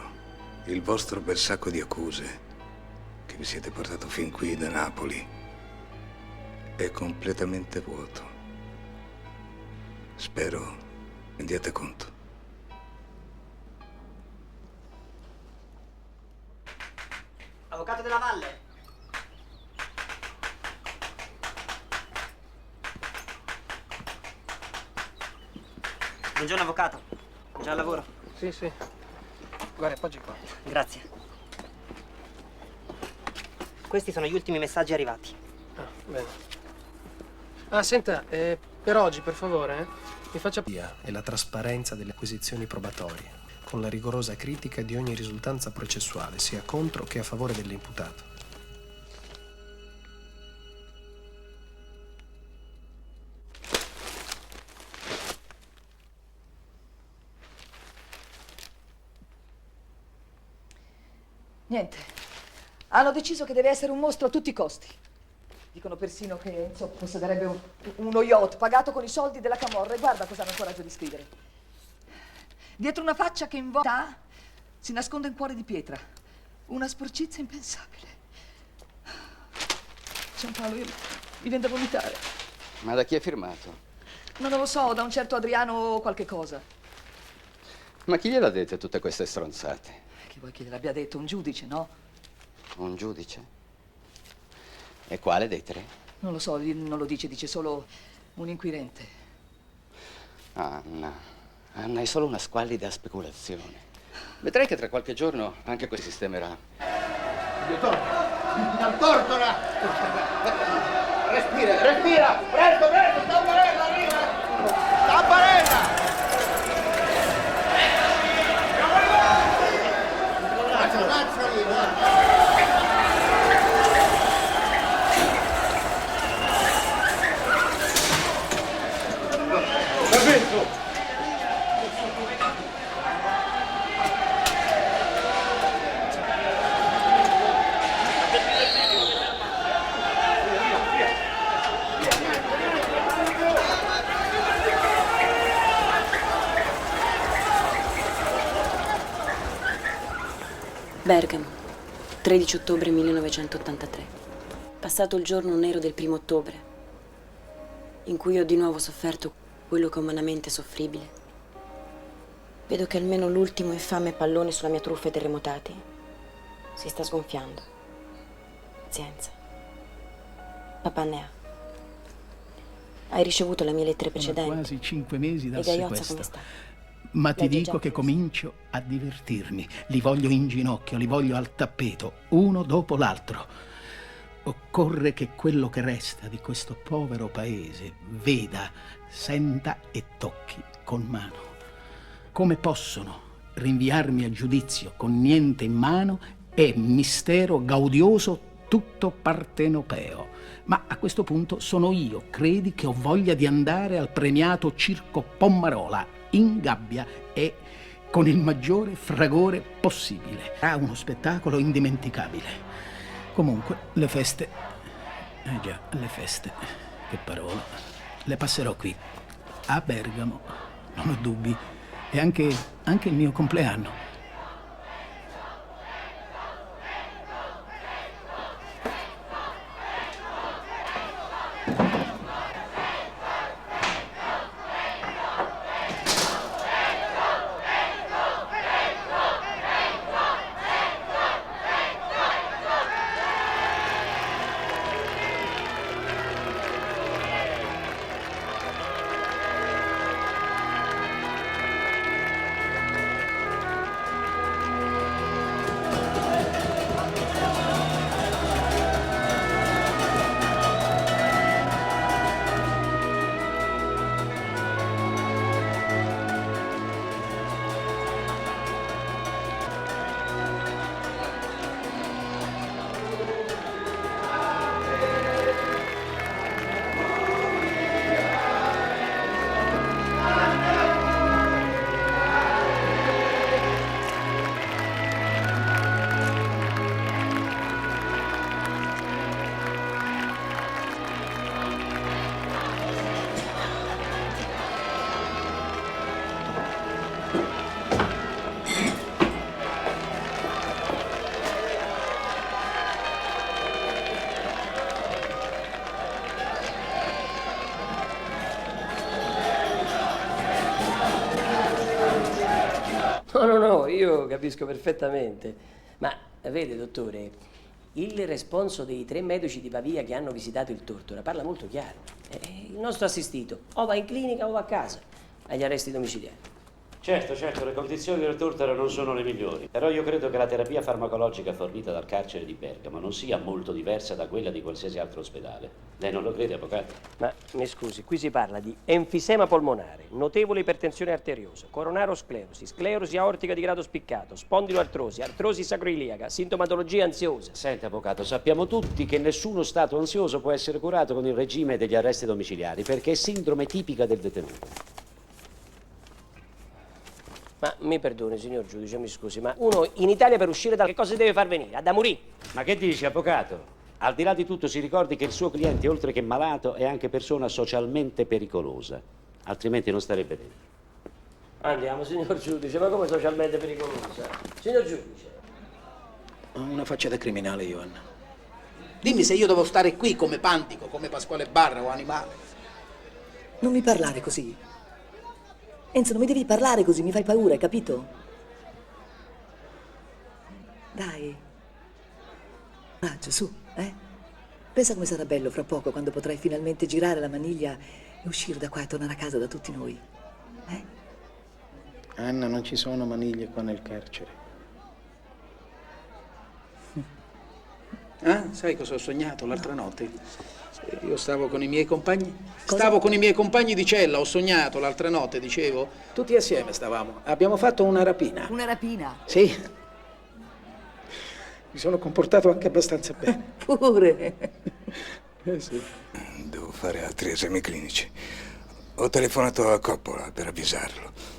il vostro bel sacco di accuse che vi siete portato fin qui da Napoli è completamente vuoto. Spero rendiate conto. Avvocato della Valle. Buongiorno avvocato. Già al lavoro? Sì, sì. Guarda, appoggi qua. Grazie. Questi sono gli ultimi messaggi arrivati. Ah, bene. Ah, senta, per oggi, per favore, mi faccia... ...e la trasparenza delle acquisizioni probatorie, con la rigorosa critica di ogni risultanza processuale, sia contro che a favore dell'imputato. Niente. Hanno deciso che deve essere un mostro a tutti i costi. Dicono persino che Enzo possederebbe uno yacht pagato con i soldi della camorra e guarda cosa hanno il coraggio di scrivere. Dietro una faccia che invoca si nasconde un cuore di pietra. Una sporcizia impensabile. Giampaolo, io mi viene da vomitare. Ma da chi è firmato? Non lo so, da un certo Adriano o qualche cosa. Ma chi gliel'ha dette tutte queste stronzate? Che vuoi che gliel'abbia detto? Un giudice, no? Un giudice? E quale dei tre? Non lo so, lui non lo dice, dice solo un inquirente. Anna, è solo una squallida speculazione. Vedrai che tra qualche giorno anche questo sistemerà. Tortora! Respira! Presto! Stamparella, arriva! Stamparella! Bergamo, 13 ottobre 1983. Passato il giorno nero del 1° ottobre, in cui ho di nuovo sofferto quello che è umanamente soffribile, vedo che almeno l'ultimo infame pallone sulla mia truffa ai terremotati si sta sgonfiando. Pazienza. Papà ne ha. Hai ricevuto le mie lettere precedenti? Quasi 5 mesi dal E Gaiozza sequestro. come sta? Ma ti Legge dico già che questo. comincio a divertirmi. Li voglio in ginocchio, li voglio al tappeto, uno dopo l'altro. Occorre che quello che resta di questo povero paese veda, senta e tocchi con mano. Come possono rinviarmi a giudizio con niente in mano è mistero gaudioso tutto partenopeo. Ma a questo punto sono io, credi, che ho voglia di andare al premiato Circo Pommarola in gabbia e con il maggiore fragore possibile. Ha uno spettacolo indimenticabile. Comunque, le feste... già, le feste, che parola. Le passerò qui, a Bergamo, non ho dubbi. E anche il mio compleanno. capisco perfettamente. Ma vede, dottore, il responso dei 3 medici di Pavia che hanno visitato il Tortora parla molto chiaro. Il nostro assistito o va in clinica o va a casa, agli arresti domiciliari. Certo, le condizioni del Tortora non sono le migliori, però io credo che la terapia farmacologica fornita dal carcere di Bergamo non sia molto diversa da quella di qualsiasi altro ospedale. Lei non lo crede, avvocato? Ma mi scusi, qui si parla di enfisema polmonare, notevole ipertensione arteriosa, coronarosclerosi, sclerosi aortica di grado spiccato, spondiloartrosi, artrosi sacroiliaca, sintomatologia ansiosa. Senta, avvocato, sappiamo tutti che nessuno stato ansioso può essere curato con il regime degli arresti domiciliari, perché è sindrome tipica del detenuto. Ma mi perdoni, signor giudice, mi scusi, ma uno in Italia per uscire da che cosa deve far venire? Da morire? Ma che dici, avvocato? Al di là di tutto si ricordi che il suo cliente, oltre che malato, è anche persona socialmente pericolosa, altrimenti non starebbe dentro. Andiamo, signor giudice, ma come socialmente pericolosa? Signor giudice. Ho una faccia da criminale io, Anna. Dimmi se io devo stare qui come Pantico, come Pasquale Barra o Animale. Non mi parlare così. Enzo, non mi devi parlare così, mi fai paura, hai capito? Dai. Coraggio, su, eh? Pensa come sarà bello fra poco quando potrai finalmente girare la maniglia e uscire da qua e tornare a casa da tutti noi. Anna, non ci sono maniglie qua nel carcere. Ah, sai cosa ho sognato l'altra notte? Io stavo con i miei compagni. Stavo con i miei compagni di cella, ho sognato l'altra notte, dicevo. Tutti assieme stavamo. Abbiamo fatto una rapina. Una rapina? Sì. Mi sono comportato anche abbastanza bene. Pure. Sì. Devo fare altri esami clinici. Ho telefonato a Coppola per avvisarlo.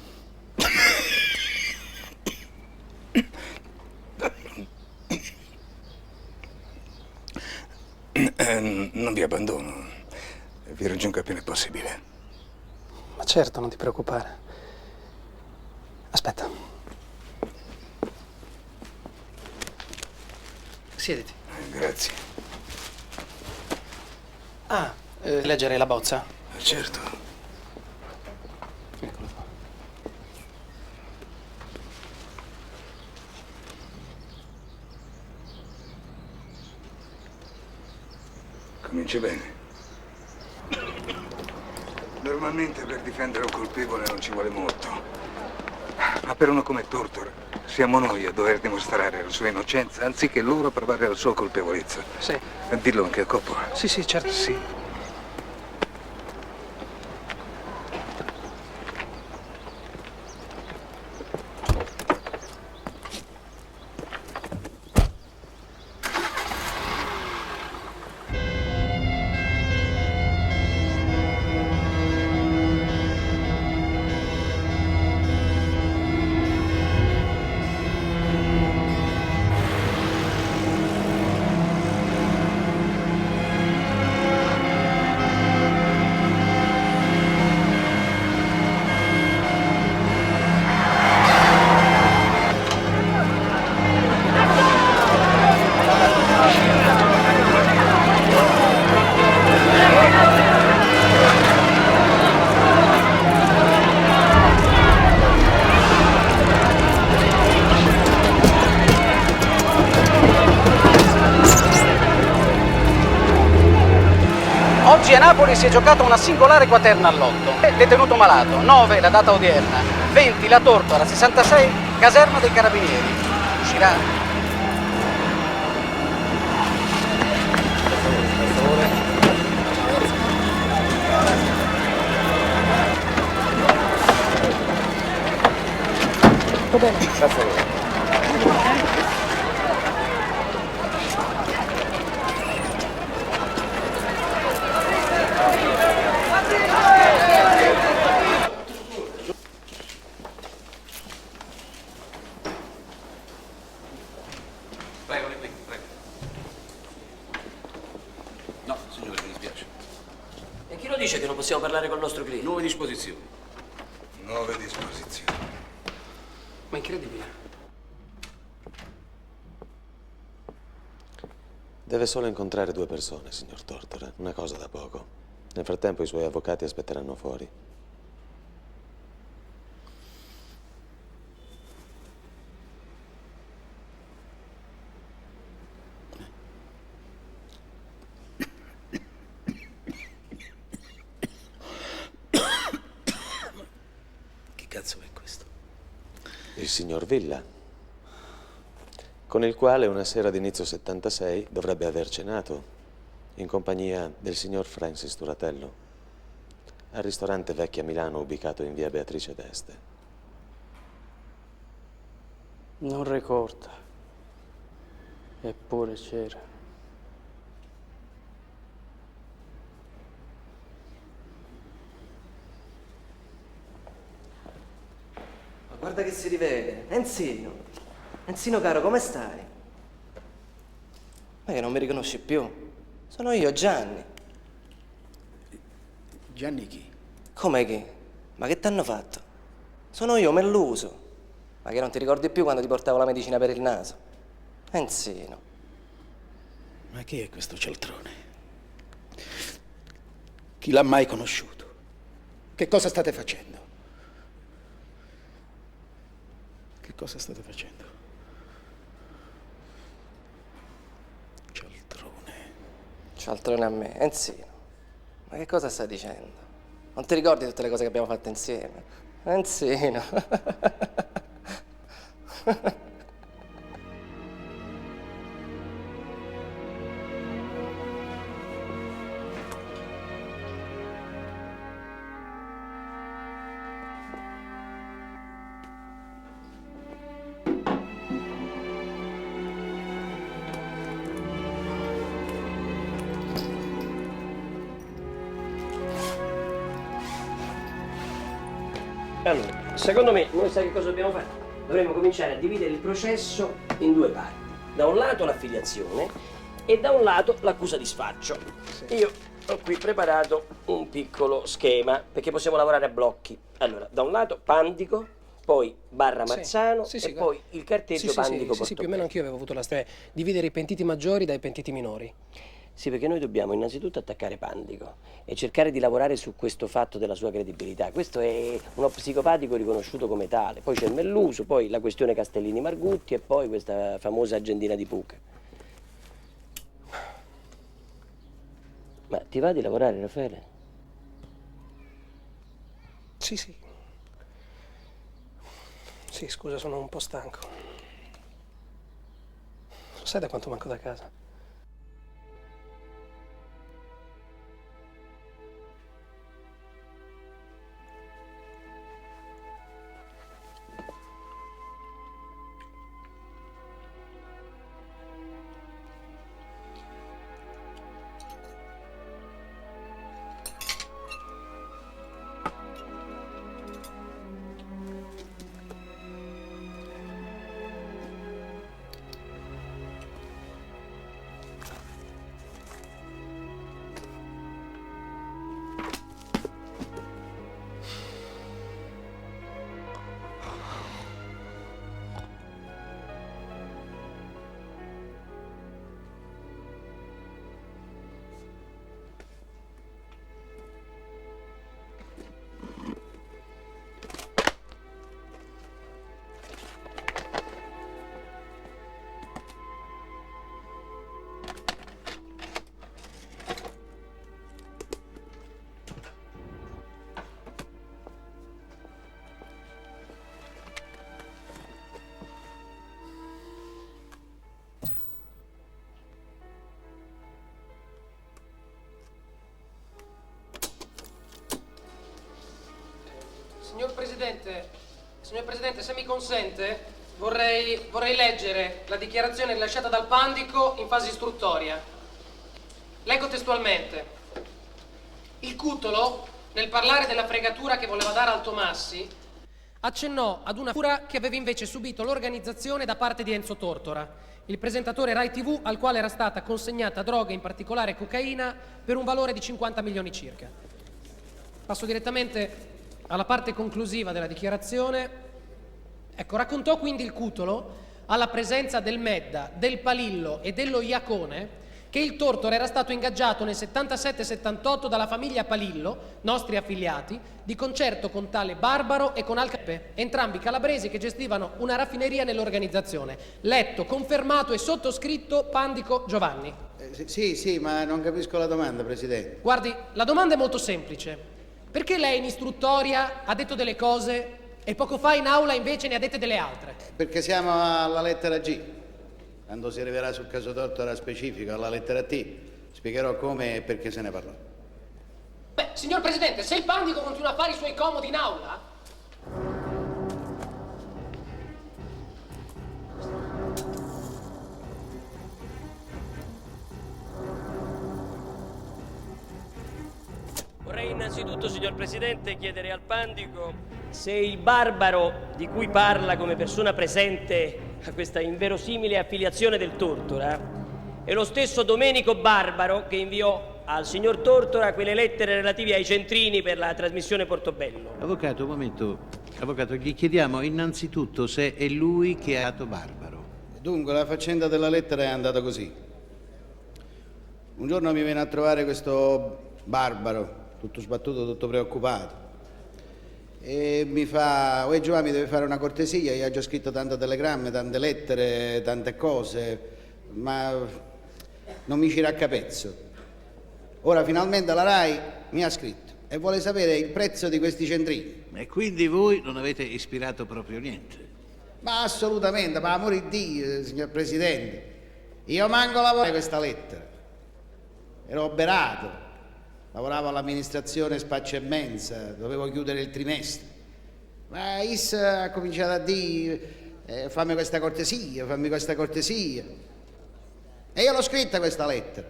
Non vi abbandono. Vi raggiungo appena possibile. Ma certo, non ti preoccupare. Aspetta. Siediti. Grazie. Leggere la bozza? Certo. Eccolo qua. Comincia bene. Normalmente per difendere un colpevole non ci vuole molto. Ma per uno come Tortora siamo noi a dover dimostrare la sua innocenza anziché loro provare la sua colpevolezza. Sì. Dillo anche a Coppola. Sì, certo. Sì. Oggi a Napoli si è giocata una singolare quaterna all'otto. Detenuto malato, 9 la data odierna, 20 la Tortora, 66 caserma dei carabinieri. Uscirà? Va bene. Per favore. No, signore, mi dispiace. E chi lo dice che non possiamo parlare col nostro cliente? Nuove disposizioni. Nuove disposizioni. Ma incredibile. Deve solo incontrare 2 persone, signor Tortora. Una cosa da poco. Nel frattempo i suoi avvocati aspetteranno fuori. il signor Villa, con il quale una sera d'inizio 76 dovrebbe aver cenato in compagnia del signor Francis Turatello al ristorante Vecchia Milano ubicato in via Beatrice d'Este. Non ricorda. Eppure c'era. Ma guarda che si rivede. Enzino. Enzino caro, come stai? Ma che non mi riconosci più? Sono io, Gianni. Gianni chi? Come chi? Ma che t'hanno fatto? Sono io, Melluso. Ma che non ti ricordi più quando ti portavo la medicina per il naso? Enzino. Ma chi è questo cialtrone? Chi l'ha mai conosciuto? Che cosa state facendo? Che cosa state facendo? Cialtrone a me, Enzino. Ma che cosa stai dicendo? Non ti ricordi tutte le cose che abbiamo fatto insieme? Enzino. Allora, secondo me, noi sai che cosa dobbiamo fare? Dovremmo cominciare a dividere il processo in due parti. Da un lato l'affiliazione e da un lato l'accusa di sfaccio. Io ho qui preparato un piccolo schema perché possiamo lavorare a blocchi. Allora, da un lato Pandico, poi Barra Marzano e poi il carteggio Pandico Sì, più o meno anch'io avevo avuto la stessa. Dividere i pentiti maggiori dai pentiti minori. Sì, perché noi dobbiamo innanzitutto attaccare Pandico e cercare di lavorare su questo fatto della sua credibilità. Questo è uno psicopatico riconosciuto come tale. Poi c'è il Melluso, poi la questione Castellini-Margutti e poi questa famosa agendina di Puca. Ma ti va di lavorare, Raffaele? Sì. Sì, scusa, sono un po' stanco. Sai da quanto manco da casa? Signor Presidente, se mi consente, vorrei leggere la dichiarazione rilasciata dal Pandico in fase istruttoria. Leggo testualmente. Il Cutolo, nel parlare della fregatura che voleva dare al Tomassi, accennò ad una cura che aveva invece subito l'organizzazione da parte di Enzo Tortora, il presentatore Rai TV al quale era stata consegnata droga, in particolare cocaina, per un valore di 50 milioni circa. Passo direttamente alla parte conclusiva della dichiarazione. Ecco, raccontò quindi il Cutolo, alla presenza del Medda, del Palillo e dello Iacone, che il Tortora era stato ingaggiato nel 77-78 dalla famiglia Palillo, nostri affiliati, di concerto con tale Barbaro e con Alcappe, entrambi calabresi che gestivano una raffineria nell'organizzazione. Letto, confermato e sottoscritto Pandico Giovanni. Sì, ma non capisco la domanda, Presidente. Guardi, la domanda è molto semplice. Perché lei in istruttoria ha detto delle cose E poco fa in aula invece ne ha dette delle altre. Perché siamo alla lettera G. Quando si arriverà sul caso Tortora specifico, alla lettera T, spiegherò come e perché se ne parlò. Beh, signor Presidente, se il Pandico continua a fare i suoi comodi in aula... Vorrei innanzitutto, signor Presidente, chiedere al Pandico se il Barbaro di cui parla come persona presente a questa inverosimile affiliazione del Tortora è lo stesso Domenico Barbaro che inviò al signor Tortora quelle lettere relative ai centrini per la trasmissione Portobello. Avvocato, un momento. Avvocato, gli chiediamo innanzitutto se è lui che ha dato Barbaro. Dunque, la faccenda della lettera è andata così. Un giorno mi viene a trovare questo Barbaro, tutto sbattuto, tutto preoccupato, e mi fa: "Uè Giovanni, mi deve fare una cortesia, io ho già scritto tante telegrammi, tante lettere, tante cose, ma non mi ci raccapezzo. Ora finalmente la RAI mi ha scritto e vuole sapere il prezzo di questi centrini." E quindi voi non avete ispirato proprio niente? Ma assolutamente, per amore di Dio, signor Presidente, io manco lavorare questa lettera, ero oberato. Lavoravo all'amministrazione Spaccia e Mensa, dovevo chiudere il trimestre. Ma Is ha cominciato a dire: fammi questa cortesia, fammi questa cortesia. E io l'ho scritta questa lettera,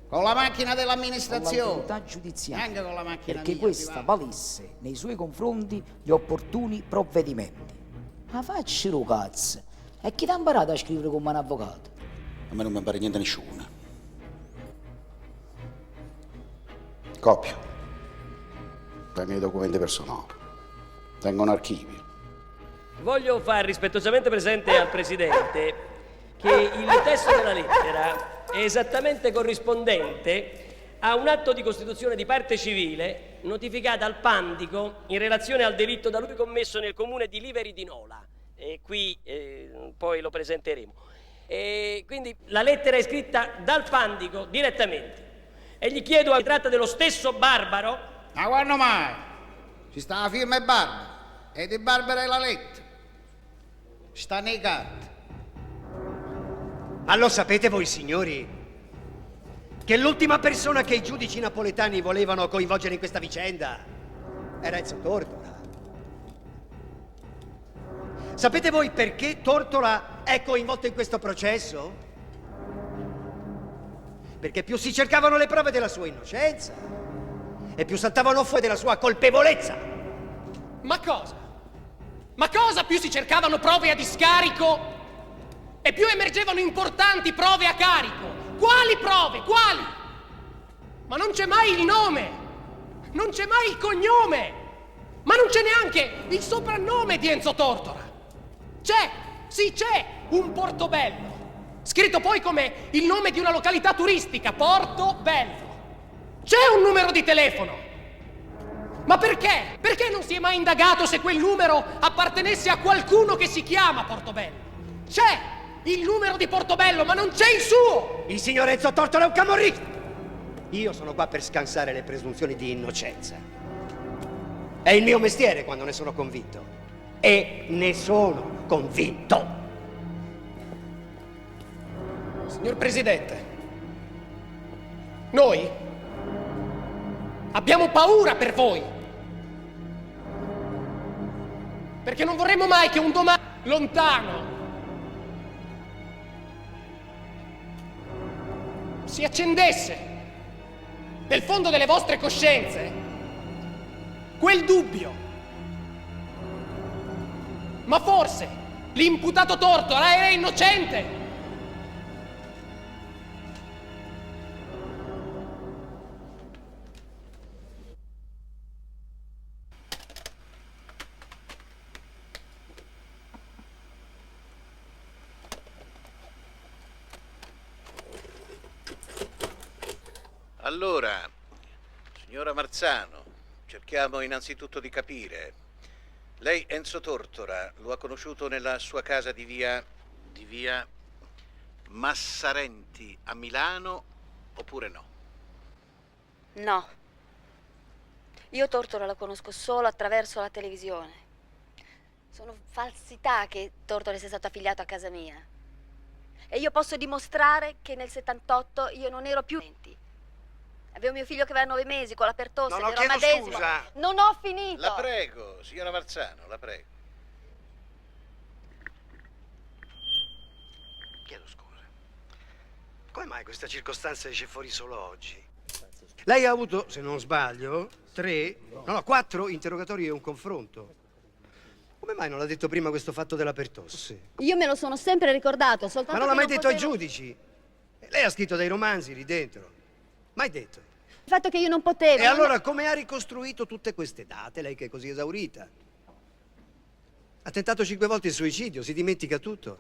con la macchina dell'amministrazione. Con l'autorità giudiziaria. Anche con la macchina perché mia, questa valesse nei suoi confronti gli opportuni provvedimenti. Ma faccio cazzo. E chi ti ha imparato a scrivere come un avvocato? A me non mi pare niente a nessuno. Copio dai miei documenti personali, tengo un archivio. Voglio far rispettosamente presente al Presidente che il testo della lettera è esattamente corrispondente a un atto di costituzione di parte civile notificata al Pandico in relazione al delitto da lui commesso nel comune di Liveri di Nola. E qui poi lo presenteremo. E quindi la lettera è scritta dal Pandico direttamente. E gli chiedo, si tratta dello stesso Barbaro? Ma quando mai? Ci sta la firma e Barbaro. E di Barbaro è la lettera. Sta nei carte. Ma lo sapete voi, signori, che l'ultima persona che i giudici napoletani volevano coinvolgere in questa vicenda era Enzo Tortora? Sapete voi perché Tortora è coinvolto in questo processo? Perché più si cercavano le prove della sua innocenza e più saltavano fuori della sua colpevolezza. Ma cosa? Ma cosa più si cercavano prove a discarico e più emergevano importanti prove a carico? Quali prove? Quali? Ma non c'è mai il nome, non c'è mai il cognome, ma non c'è neanche il soprannome di Enzo Tortora. C'è, sì c'è, un Portobello. Scritto poi come il nome di una località turistica, Portobello. C'è un numero di telefono. Ma perché? Perché non si è mai indagato se quel numero appartenesse a qualcuno che si chiama Portobello? C'è il numero di Portobello, ma non c'è il suo! Il signor Enzo Tortora è un camorrista! Io sono qua per scansare le presunzioni di innocenza. È il mio mestiere quando ne sono convinto. E ne sono convinto! Signor Presidente, noi abbiamo paura per voi, perché non vorremmo mai che un domani lontano si accendesse nel fondo delle vostre coscienze quel dubbio. Ma forse l'imputato Tortora era innocente. Allora, signora Marzano, cerchiamo innanzitutto di capire. Lei Enzo Tortora lo ha conosciuto nella sua casa di via Massarenti a Milano oppure no? No. Io Tortora la conosco solo attraverso la televisione. Sono falsità che Tortore sia stato affiliato a casa mia. E io posso dimostrare che nel 78 io non ero più... Avevo mio figlio che aveva 9 mesi con la pertosse, No, ero chiedo medesimo. scusa. Non ho finito. La prego, signora Marzano, la prego. Chiedo scusa. Come mai questa circostanza esce fuori solo oggi? Lei ha avuto, se non sbaglio, 4 interrogatori e un confronto. Come mai non l'ha detto prima questo fatto della pertosse? Io me lo sono sempre ricordato, soltanto Ma non l'ha che mai detto ai potevo- giudici? Lei ha scritto dei romanzi lì dentro. Mai detto. Il fatto che io non potevo. E non- allora come ha ricostruito tutte queste date, lei che è così esaurita? Ha tentato 5 volte il suicidio, si dimentica tutto.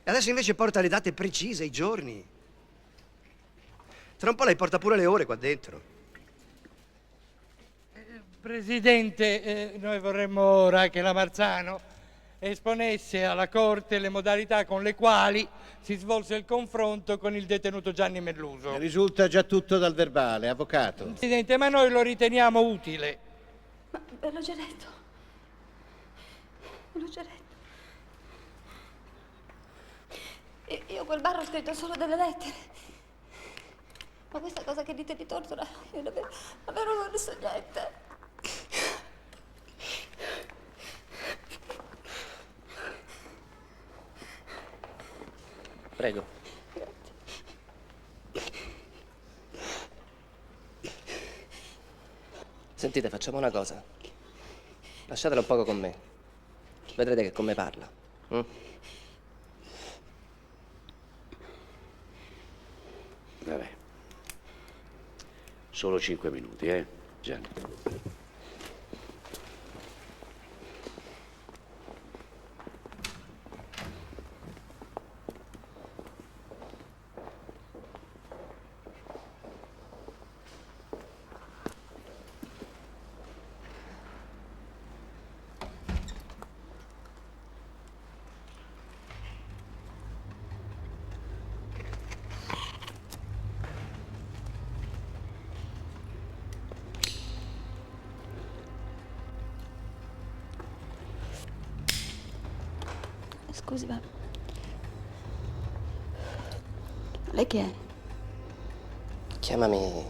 E adesso invece porta le date precise, i giorni. Tra un po' lei porta pure le ore qua dentro. Presidente, noi vorremmo ora che la Marzano esponesse alla Corte le modalità con le quali si svolse il confronto con il detenuto Gianni Melluso. Risulta già tutto dal verbale, avvocato. Presidente, ma noi lo riteniamo utile. Ma ve l'ho già detto. Ve l'ho già detto. Io a quel bar ho scritto solo delle lettere. Ma questa cosa che dite di Tortora, io davvero non ne so niente. Prego. Sentite, facciamo una cosa. Lasciatela un poco con me. Vedrete che con me parla. Vabbè. Solo 5 minuti, Gianni. Scusi, ma... Lei chi è? Chiamami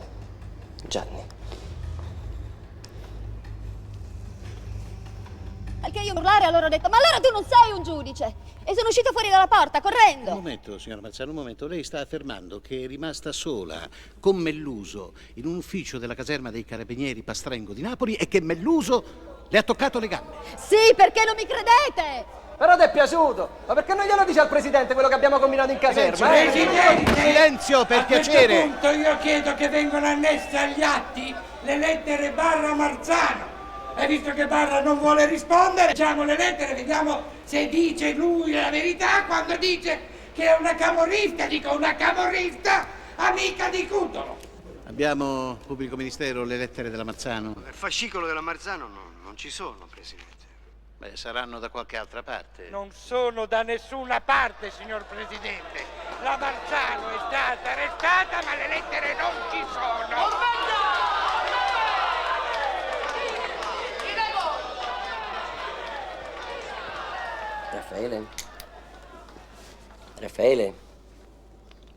Gianni. Al che io urlare allora ho detto, ma allora tu non sei un giudice! E sono uscito fuori dalla porta, correndo! Un momento, signora Marzano, un momento. Lei sta affermando che è rimasta sola con Melluso in un ufficio della caserma dei Carabinieri Pastrengo di Napoli e che Melluso le ha toccato le gambe. Sì, perché non mi credete! Però ti è piaciuto? Ma perché non glielo dice al presidente quello che abbiamo combinato in caserma? Silenzio, per piacere! A questo punto io chiedo che vengano annesse agli atti le lettere Barra Marzano. E visto che Barra non vuole rispondere, leggiamo le lettere, vediamo se dice lui la verità quando dice che è una camorrista, dico una camorrista amica di Cutolo. Abbiamo, pubblico ministero, le lettere della Marzano. Nel fascicolo della Marzano non ci sono, Presidente. Beh, saranno da qualche altra parte. Non sono da nessuna parte, signor Presidente. La Marzano è stata arrestata, ma le lettere non ci sono.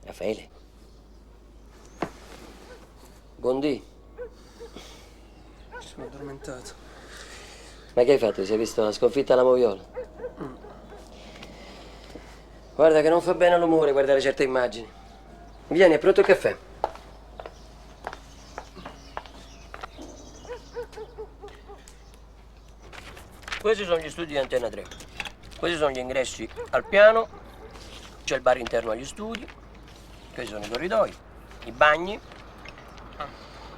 Raffaele. Buondì. Mi sono addormentato. Ma che hai fatto? Ti sei visto la sconfitta alla moviola? Guarda che non fa bene all'umore guardare certe immagini. Vieni, è pronto il caffè. Questi sono gli studi di Antena 3. Questi sono gli ingressi al piano. C'è il bar interno agli studi. Questi sono i corridoi, i bagni.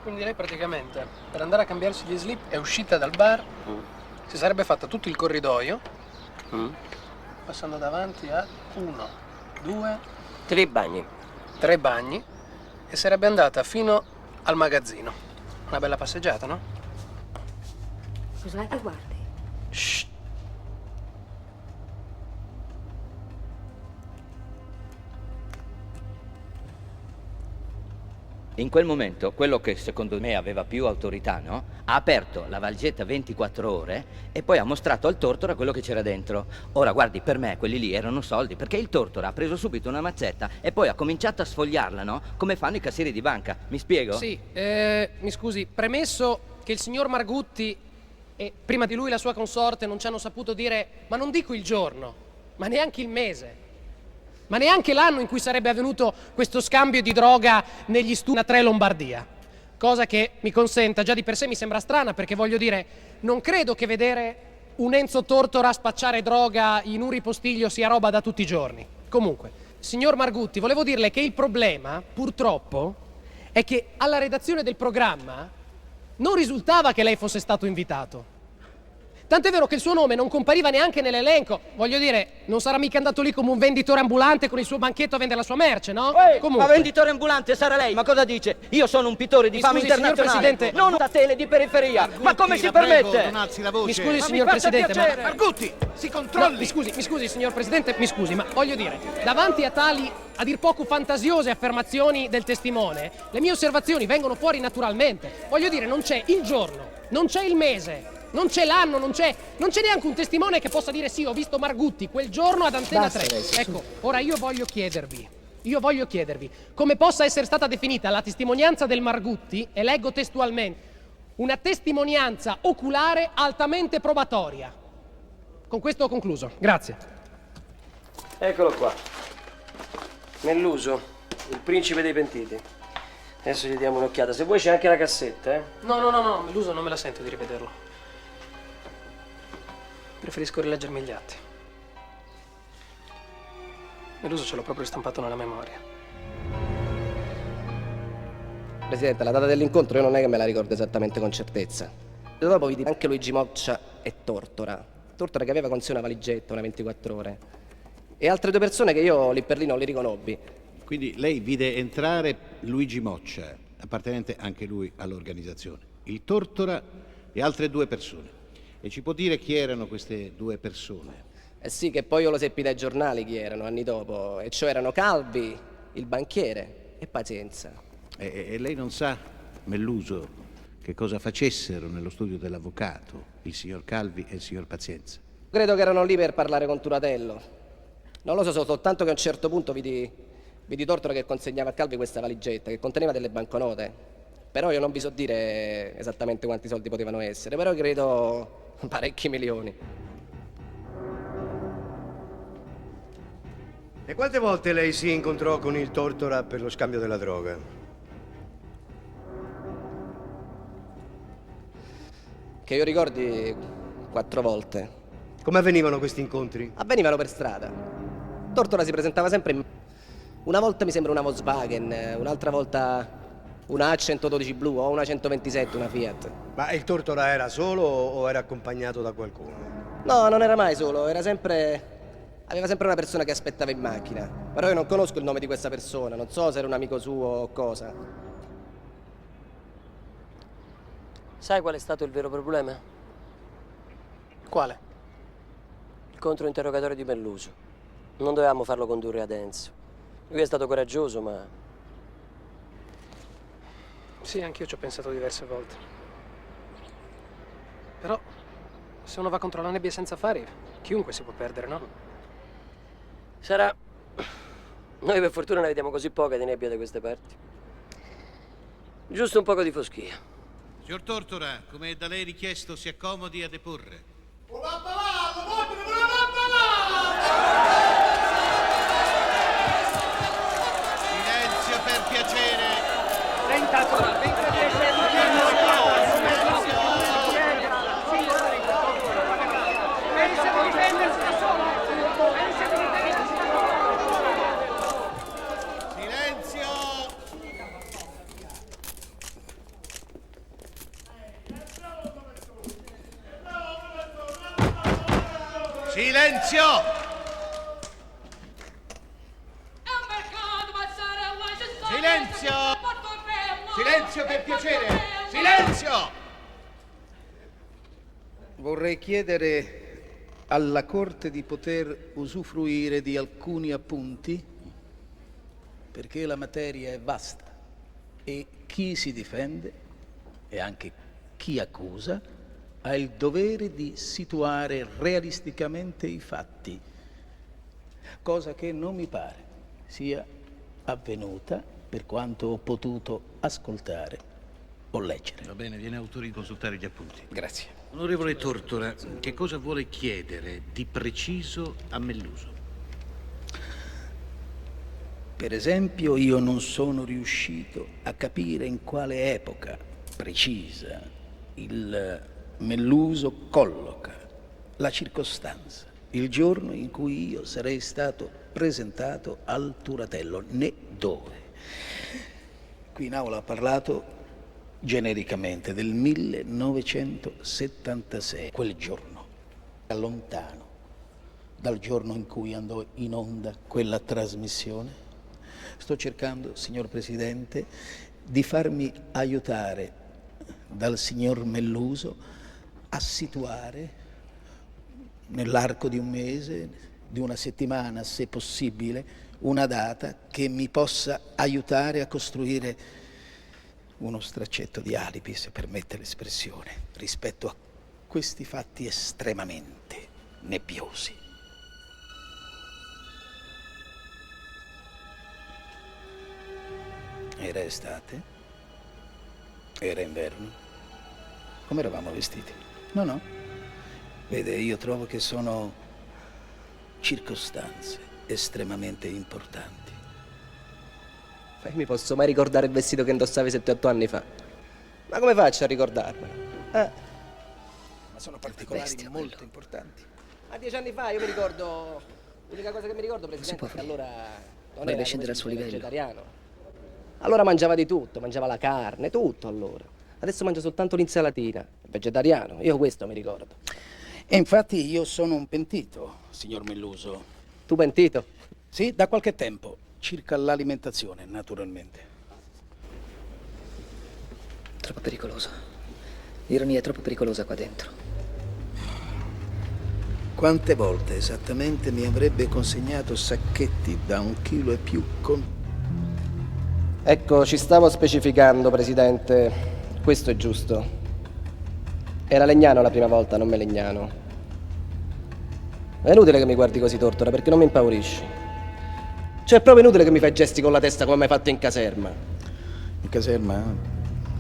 Quindi lei praticamente, per andare a cambiarsi gli slip, è uscita dal bar, si sarebbe fatta tutto il corridoio, passando davanti a 1, 2, 3 bagni. 3 bagni, e sarebbe andata fino al magazzino. Una bella passeggiata, no? Cos'è che guardi? Shh. In quel momento, quello che secondo me aveva più autorità, no? Ha aperto la valigetta 24 ore e poi ha mostrato al Tortora quello che c'era dentro. Ora, guardi, per me quelli lì erano soldi, perché il Tortora ha preso subito una mazzetta e poi ha cominciato a sfogliarla, no? Come fanno i cassieri di banca. Mi spiego? Sì, mi scusi, premesso che il signor Margutti e prima di lui la sua consorte non ci hanno saputo dire, ma non dico il giorno, ma neanche il mese, ma neanche l'anno in cui sarebbe avvenuto questo scambio di droga negli studi a 3 Lombardia. Cosa che mi consenta, già di per sé mi sembra strana, perché voglio dire, non credo che vedere un Enzo Tortora spacciare droga in un ripostiglio sia roba da tutti i giorni. Comunque, signor Margutti, volevo dirle che il problema, purtroppo, è che alla redazione del programma non risultava che lei fosse stato invitato. Tant'è vero che il suo nome non compariva neanche nell'elenco. Voglio dire, non sarà mica andato lì come un venditore ambulante con il suo banchetto a vendere la sua merce, no? Ma venditore ambulante sarà lei, ma cosa dice? Io sono un pittore di fama signor internazionale, Presidente, non una tele di periferia. Ma come si permette? Mi scusi, signor Presidente, Margutti, si controlli! No, mi scusi, signor Presidente, mi scusi, ma voglio dire, davanti a tali, a dir poco fantasiose affermazioni del testimone, le mie osservazioni vengono fuori naturalmente. Voglio dire, non c'è il giorno, non c'è il mese, non c'è l'anno, non c'è neanche un testimone che possa dire sì, ho visto Margutti quel giorno ad Antena 3. Ecco, ora io voglio chiedervi come possa essere stata definita la testimonianza del Margutti, e leggo testualmente, una testimonianza oculare altamente probatoria. Con questo ho concluso. Grazie. Eccolo qua. Melluso, il principe dei pentiti. Adesso gli diamo un'occhiata. Se vuoi c'è anche la cassetta, eh? No, Melluso non me la sento di rivederlo. Preferisco rileggermi gli atti. Melluso ce l'ho proprio stampato nella memoria. Presidente, la data dell'incontro io non è che me la ricordo esattamente con certezza. Dopo vidi anche Luigi Moccia e Tortora. Tortora che aveva con sé una valigetta, una 24 ore. E altre 2 persone che io lì per lì non li riconobbi. Quindi lei vide entrare Luigi Moccia, appartenente anche lui all'organizzazione, il Tortora e altre 2 persone. E ci può dire chi erano queste 2 persone? Eh sì, che poi io lo seppi dai giornali chi erano anni dopo, e cioè erano Calvi, il banchiere e Pazienza. E lei non sa, Melluso, che cosa facessero nello studio dell'avvocato il signor Calvi e il signor Pazienza? Credo che erano lì per parlare con Turatello. Non lo so, soltanto che a un certo punto vidi Tortora che consegnava a Calvi questa valigetta che conteneva delle banconote. Però io non vi so dire esattamente quanti soldi potevano essere, però credo parecchi milioni. E quante volte lei si incontrò con il Tortora per lo scambio della droga? Che io ricordi 4 volte. Come avvenivano questi incontri? Avvenivano per strada. Tortora si presentava sempre in... Una volta mi sembra una Volkswagen, un'altra volta una A112 blu o una 127, una Fiat. Ma il Tortora era solo o era accompagnato da qualcuno? No, non era mai solo, aveva sempre una persona che aspettava in macchina. Però io non conosco il nome di questa persona, non so se era un amico suo o cosa. Sai qual è stato il vero problema? Quale? Il controinterrogatorio di Melluso. Non dovevamo farlo condurre ad Enzo. Lui è stato coraggioso, ma... Sì, anch'io ci ho pensato diverse volte. Però, se uno va contro la nebbia senza fari, chiunque si può perdere, no? Sarà... Noi per fortuna ne vediamo così poca di nebbia da queste parti. Giusto un poco di foschia. Signor Tortora, come da lei richiesto, si accomodi a deporre. Silenzio per piacere. Silenzio! Silenzio! Silenzio per piacere! Silenzio! Vorrei chiedere alla Corte di poter usufruire di alcuni appunti, perché la materia è vasta E chi si difende e anche chi accusa ha il dovere di situare realisticamente i fatti, cosa che non mi pare sia avvenuta per quanto ho potuto ascoltare o leggere. Va bene, viene autorizzato a consultare gli appunti. Grazie. Onorevole Tortora, che cosa vuole chiedere di preciso a Melluso? Per esempio, io non sono riuscito a capire in quale epoca precisa il Melluso colloca la circostanza, il giorno in cui io sarei stato presentato al Turatello, né dove. Qui in aula ha parlato genericamente del 1976, quel giorno, lontano dal giorno in cui andò in onda quella trasmissione. Sto cercando, signor Presidente, di farmi aiutare dal signor Melluso a situare nell'arco di un mese, di una settimana, se possibile, una data che mi possa aiutare a costruire uno straccetto di alibi, se permette l'espressione, rispetto a questi fatti estremamente nebbiosi. Era estate? Era inverno? Come eravamo vestiti? No. Vede, io trovo che sono circostanze estremamente importanti. Ma io mi posso mai ricordare il vestito che indossavi 7-8 anni fa? Ma come faccio a ricordarmelo? Ma sono particolari molto importanti. Ma 10 anni fa io mi ricordo... L'unica cosa che mi ricordo, Presidente, è che allora non era scendere al suo livello. vegetariano. Allora mangiava di tutto, mangiava la carne, tutto allora. Adesso mangia soltanto l'insalatina, è vegetariano, io questo mi ricordo. E infatti io sono un pentito, signor Melluso. Tu pentito? Sì, da qualche tempo, circa l'alimentazione, naturalmente. Troppo pericoloso. L'ironia è troppo pericolosa qua dentro. Quante volte esattamente mi avrebbe consegnato sacchetti da 1 chilo e più con... Ecco, ci stavo specificando, Presidente. Questo è giusto. Era Legnano la prima volta, non Melegnano. È inutile che mi guardi così, Tortora, perché non mi impaurisci. Cioè, è proprio inutile che mi fai gesti con la testa come mi hai fatto in caserma. In caserma?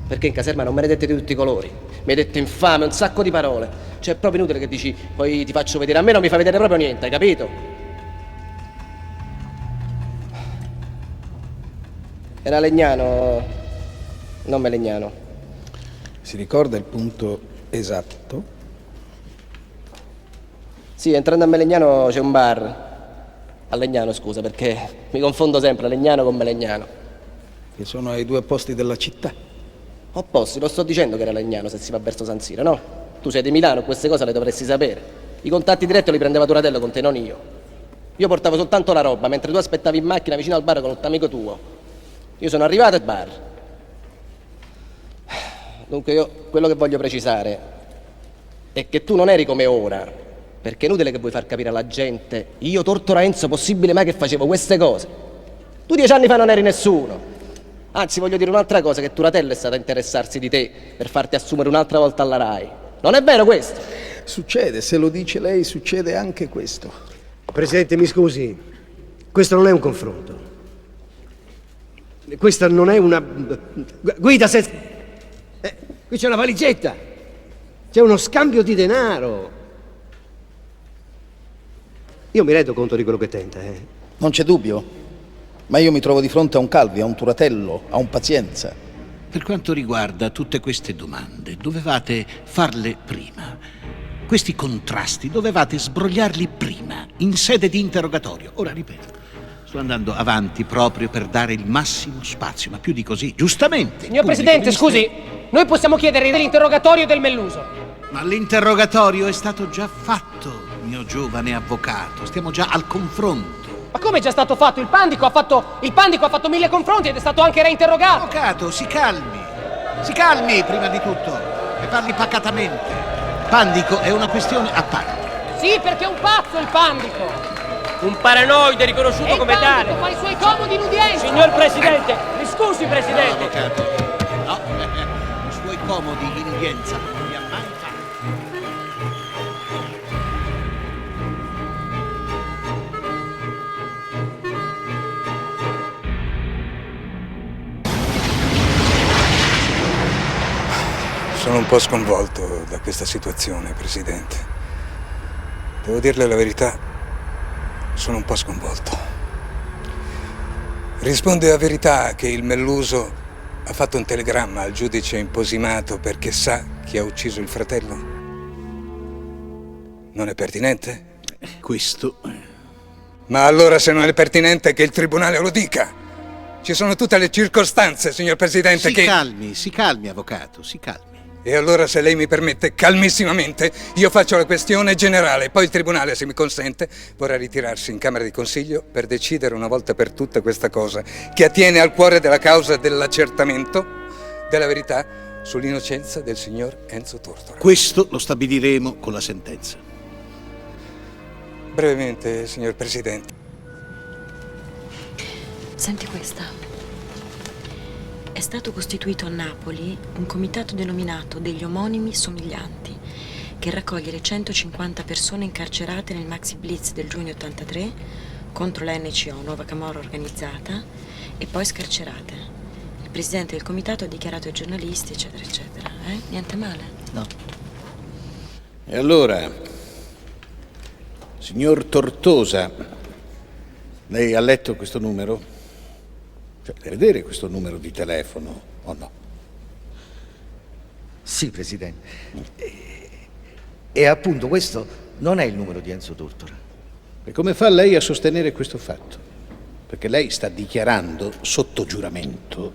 Perché in caserma non me ne dette di tutti i colori. Mi hai detto infame, un sacco di parole. Cioè, è proprio inutile che dici, poi ti faccio vedere. A me non mi fai vedere proprio niente, hai capito? Era Legnano, non Melegnano. Si ricorda il punto esatto? Sì, entrando a Melegnano c'è un bar. A Legnano, scusa, perché mi confondo sempre Legnano con Melegnano. Che sono ai 2 opposti della città. Opposti, lo sto dicendo che era Legnano se si va verso San Siro, no? Tu sei di Milano, queste cose le dovresti sapere. I contatti diretti li prendeva Turatello con te, non io. Io portavo soltanto la roba, mentre tu aspettavi in macchina vicino al bar con un amico tuo. Io sono arrivato al bar. Dunque io quello che voglio precisare è che tu non eri come ora, perché è inutile che vuoi far capire alla gente, io Tortora Enzo, possibile mai che facevo queste cose? Tu 10 anni fa non eri nessuno. Anzi, voglio dire un'altra cosa, che Turatello è stato a interessarsi di te per farti assumere un'altra volta alla RAI. Non è vero questo? Succede, se lo dice lei, succede anche questo. Presidente, mi scusi, questo non è un confronto. Questa non è una... Guida, se... qui c'è una valigetta. C'è uno scambio di denaro. Io mi rendo conto di quello che tenta, Non c'è dubbio, ma io mi trovo di fronte a un Calvi, a un Turatello, a un Pazienza. Per quanto riguarda tutte queste domande, dovevate farle prima. Questi contrasti dovevate sbrogliarli prima, in sede di interrogatorio. Ora, ripeto, sto andando avanti proprio per dare il massimo spazio, ma più di così, giustamente. Signor Presidente, scusi, noi possiamo chiedere dell'interrogatorio del Melluso. Ma l'interrogatorio è stato già fatto, mio giovane avvocato. Stiamo già al confronto. Ma come è già stato fatto? Il Pandico ha fatto 1000 confronti ed è stato anche reinterrogato. Avvocato, si calmi prima di tutto e parli pacatamente. Pandico è una questione a parte. Sì, perché è un pazzo il Pandico. Un paranoide riconosciuto come tale. Fa i suoi comodi in udienza. Signor Presidente, mi scusi Presidente. No, avvocato. No, i suoi comodi in udienza non li ha mai fatti. Sono un po' sconvolto da questa situazione, Presidente. Devo dirle la verità, sono un po' sconvolto. Risponde a verità che il Melluso ha fatto un telegramma al giudice imposimato perché sa chi ha ucciso il fratello? Non è pertinente? Questo... Ma allora se non è pertinente che il tribunale lo dica. Ci sono tutte le circostanze, signor Presidente, Si calmi, avvocato, si calmi. E allora, se lei mi permette, calmissimamente, io faccio la questione generale, poi il tribunale, se mi consente, vorrà ritirarsi in Camera di Consiglio per decidere una volta per tutte questa cosa, che attiene al cuore della causa dell'accertamento della verità sull'innocenza del signor Enzo Tortora. Questo lo stabiliremo con la sentenza. Brevemente, signor Presidente. Senti questa. È stato costituito a Napoli un comitato denominato degli omonimi somiglianti, che raccoglie le 150 persone incarcerate nel Maxi Blitz del giugno 83 contro la NCO, nuova camorra organizzata, e poi scarcerate. Il presidente del comitato ha dichiarato ai giornalisti, eccetera, eccetera. Niente male? No. E allora, signor Tortosa, lei ha letto questo numero? Cioè, deve vedere questo numero di telefono, o no? Sì, Presidente. E appunto questo non è il numero di Enzo Tortora. E come fa lei a sostenere questo fatto? Perché lei sta dichiarando sotto giuramento.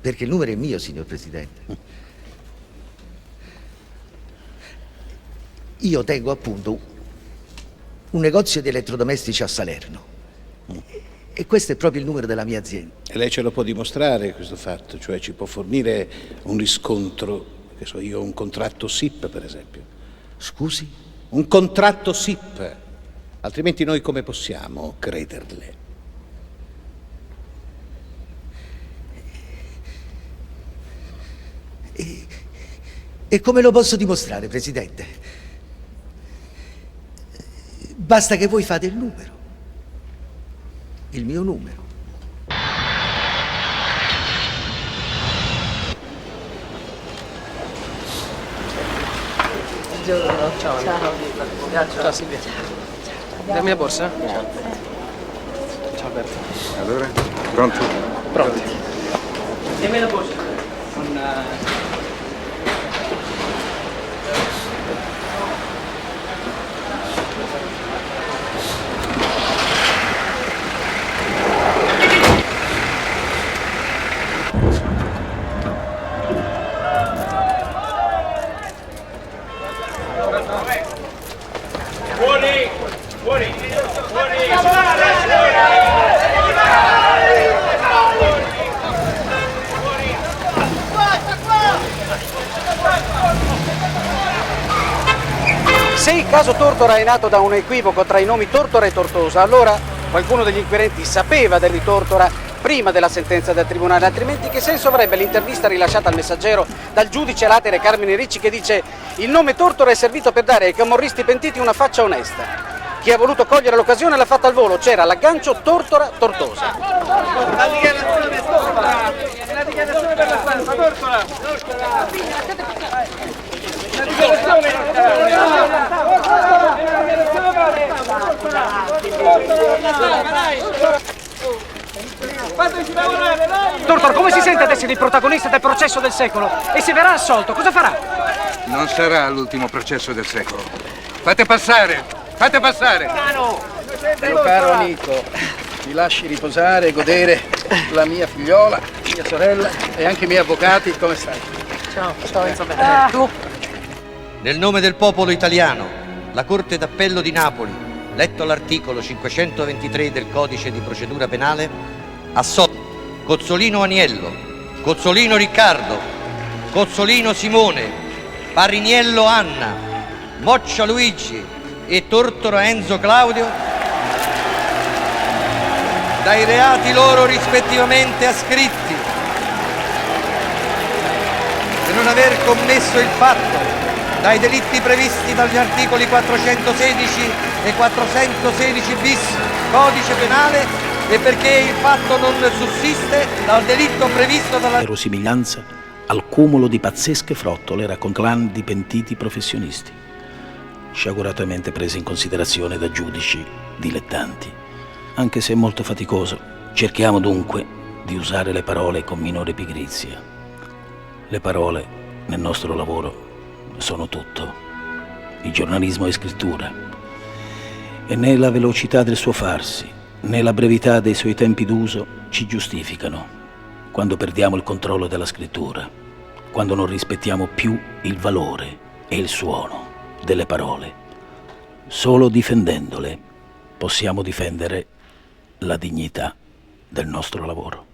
Perché il numero è mio, signor Presidente. Io tengo appunto un negozio di elettrodomestici a Salerno. E questo è proprio il numero della mia azienda. E lei ce lo può dimostrare questo fatto? Cioè ci può fornire un riscontro, che so io, un contratto SIP per esempio? Scusi? Un contratto SIP, altrimenti noi come possiamo crederle? E come lo posso dimostrare, Presidente? Basta che voi fate il numero. Il mio numero. Buongiorno. Ciao. Ciao Silvia. La mia borsa? Ciao Alberto. Allora, pronto? Pronti. Dimmi la borsa. Se il caso Tortora è nato da un equivoco tra i nomi Tortora e Tortosa, allora qualcuno degli inquirenti sapeva del Tortora prima della sentenza del tribunale, altrimenti che senso avrebbe l'intervista rilasciata al Messaggero dal giudice latere Carmine Ricci che dice: il nome Tortora è servito per dare ai camorristi pentiti una faccia onesta. Chi ha voluto cogliere l'occasione l'ha fatta al volo, c'era l'aggancio Tortora-Tortosa. La dichiarazione Tortora! La dichiarazione per la stampa, Tortora! La dichiarazione! Fateci lavorare, dai! Tortora, come si sente ad essere il protagonista del processo del secolo? E se verrà assolto, cosa farà? Non sarà l'ultimo processo del secolo. Fate passare! Fate passare! Mio caro amico, mi lasci riposare e godere la mia figliola, mia sorella e anche i miei avvocati. Come stai? Ciao, Enzo. Tu? Nel nome del popolo italiano, la Corte d'Appello di Napoli, letto l'articolo 523 del Codice di Procedura Penale, assolve Cozzolino Aniello, Cozzolino Riccardo, Cozzolino Simone, Pariniello Anna, Moccia Luigi e Tortora Enzo Claudio, dai reati loro rispettivamente ascritti, per non aver commesso il fatto dai delitti previsti dagli articoli 416 e 416 bis Codice Penale e perché il fatto non sussiste dal delitto previsto dalla verosimiglianza al cumulo di pazzesche frottole raccontate di pentiti professionisti, sciaguratamente prese in considerazione da giudici dilettanti. Anche se è molto faticoso, cerchiamo dunque di usare le parole con minore pigrizia. Le parole nel nostro lavoro sono tutto. Il giornalismo è scrittura. E né la velocità del suo farsi, né la brevità dei suoi tempi d'uso ci giustificano quando perdiamo il controllo della scrittura, quando non rispettiamo più il valore e il suono delle parole. Solo difendendole possiamo difendere la dignità del nostro lavoro.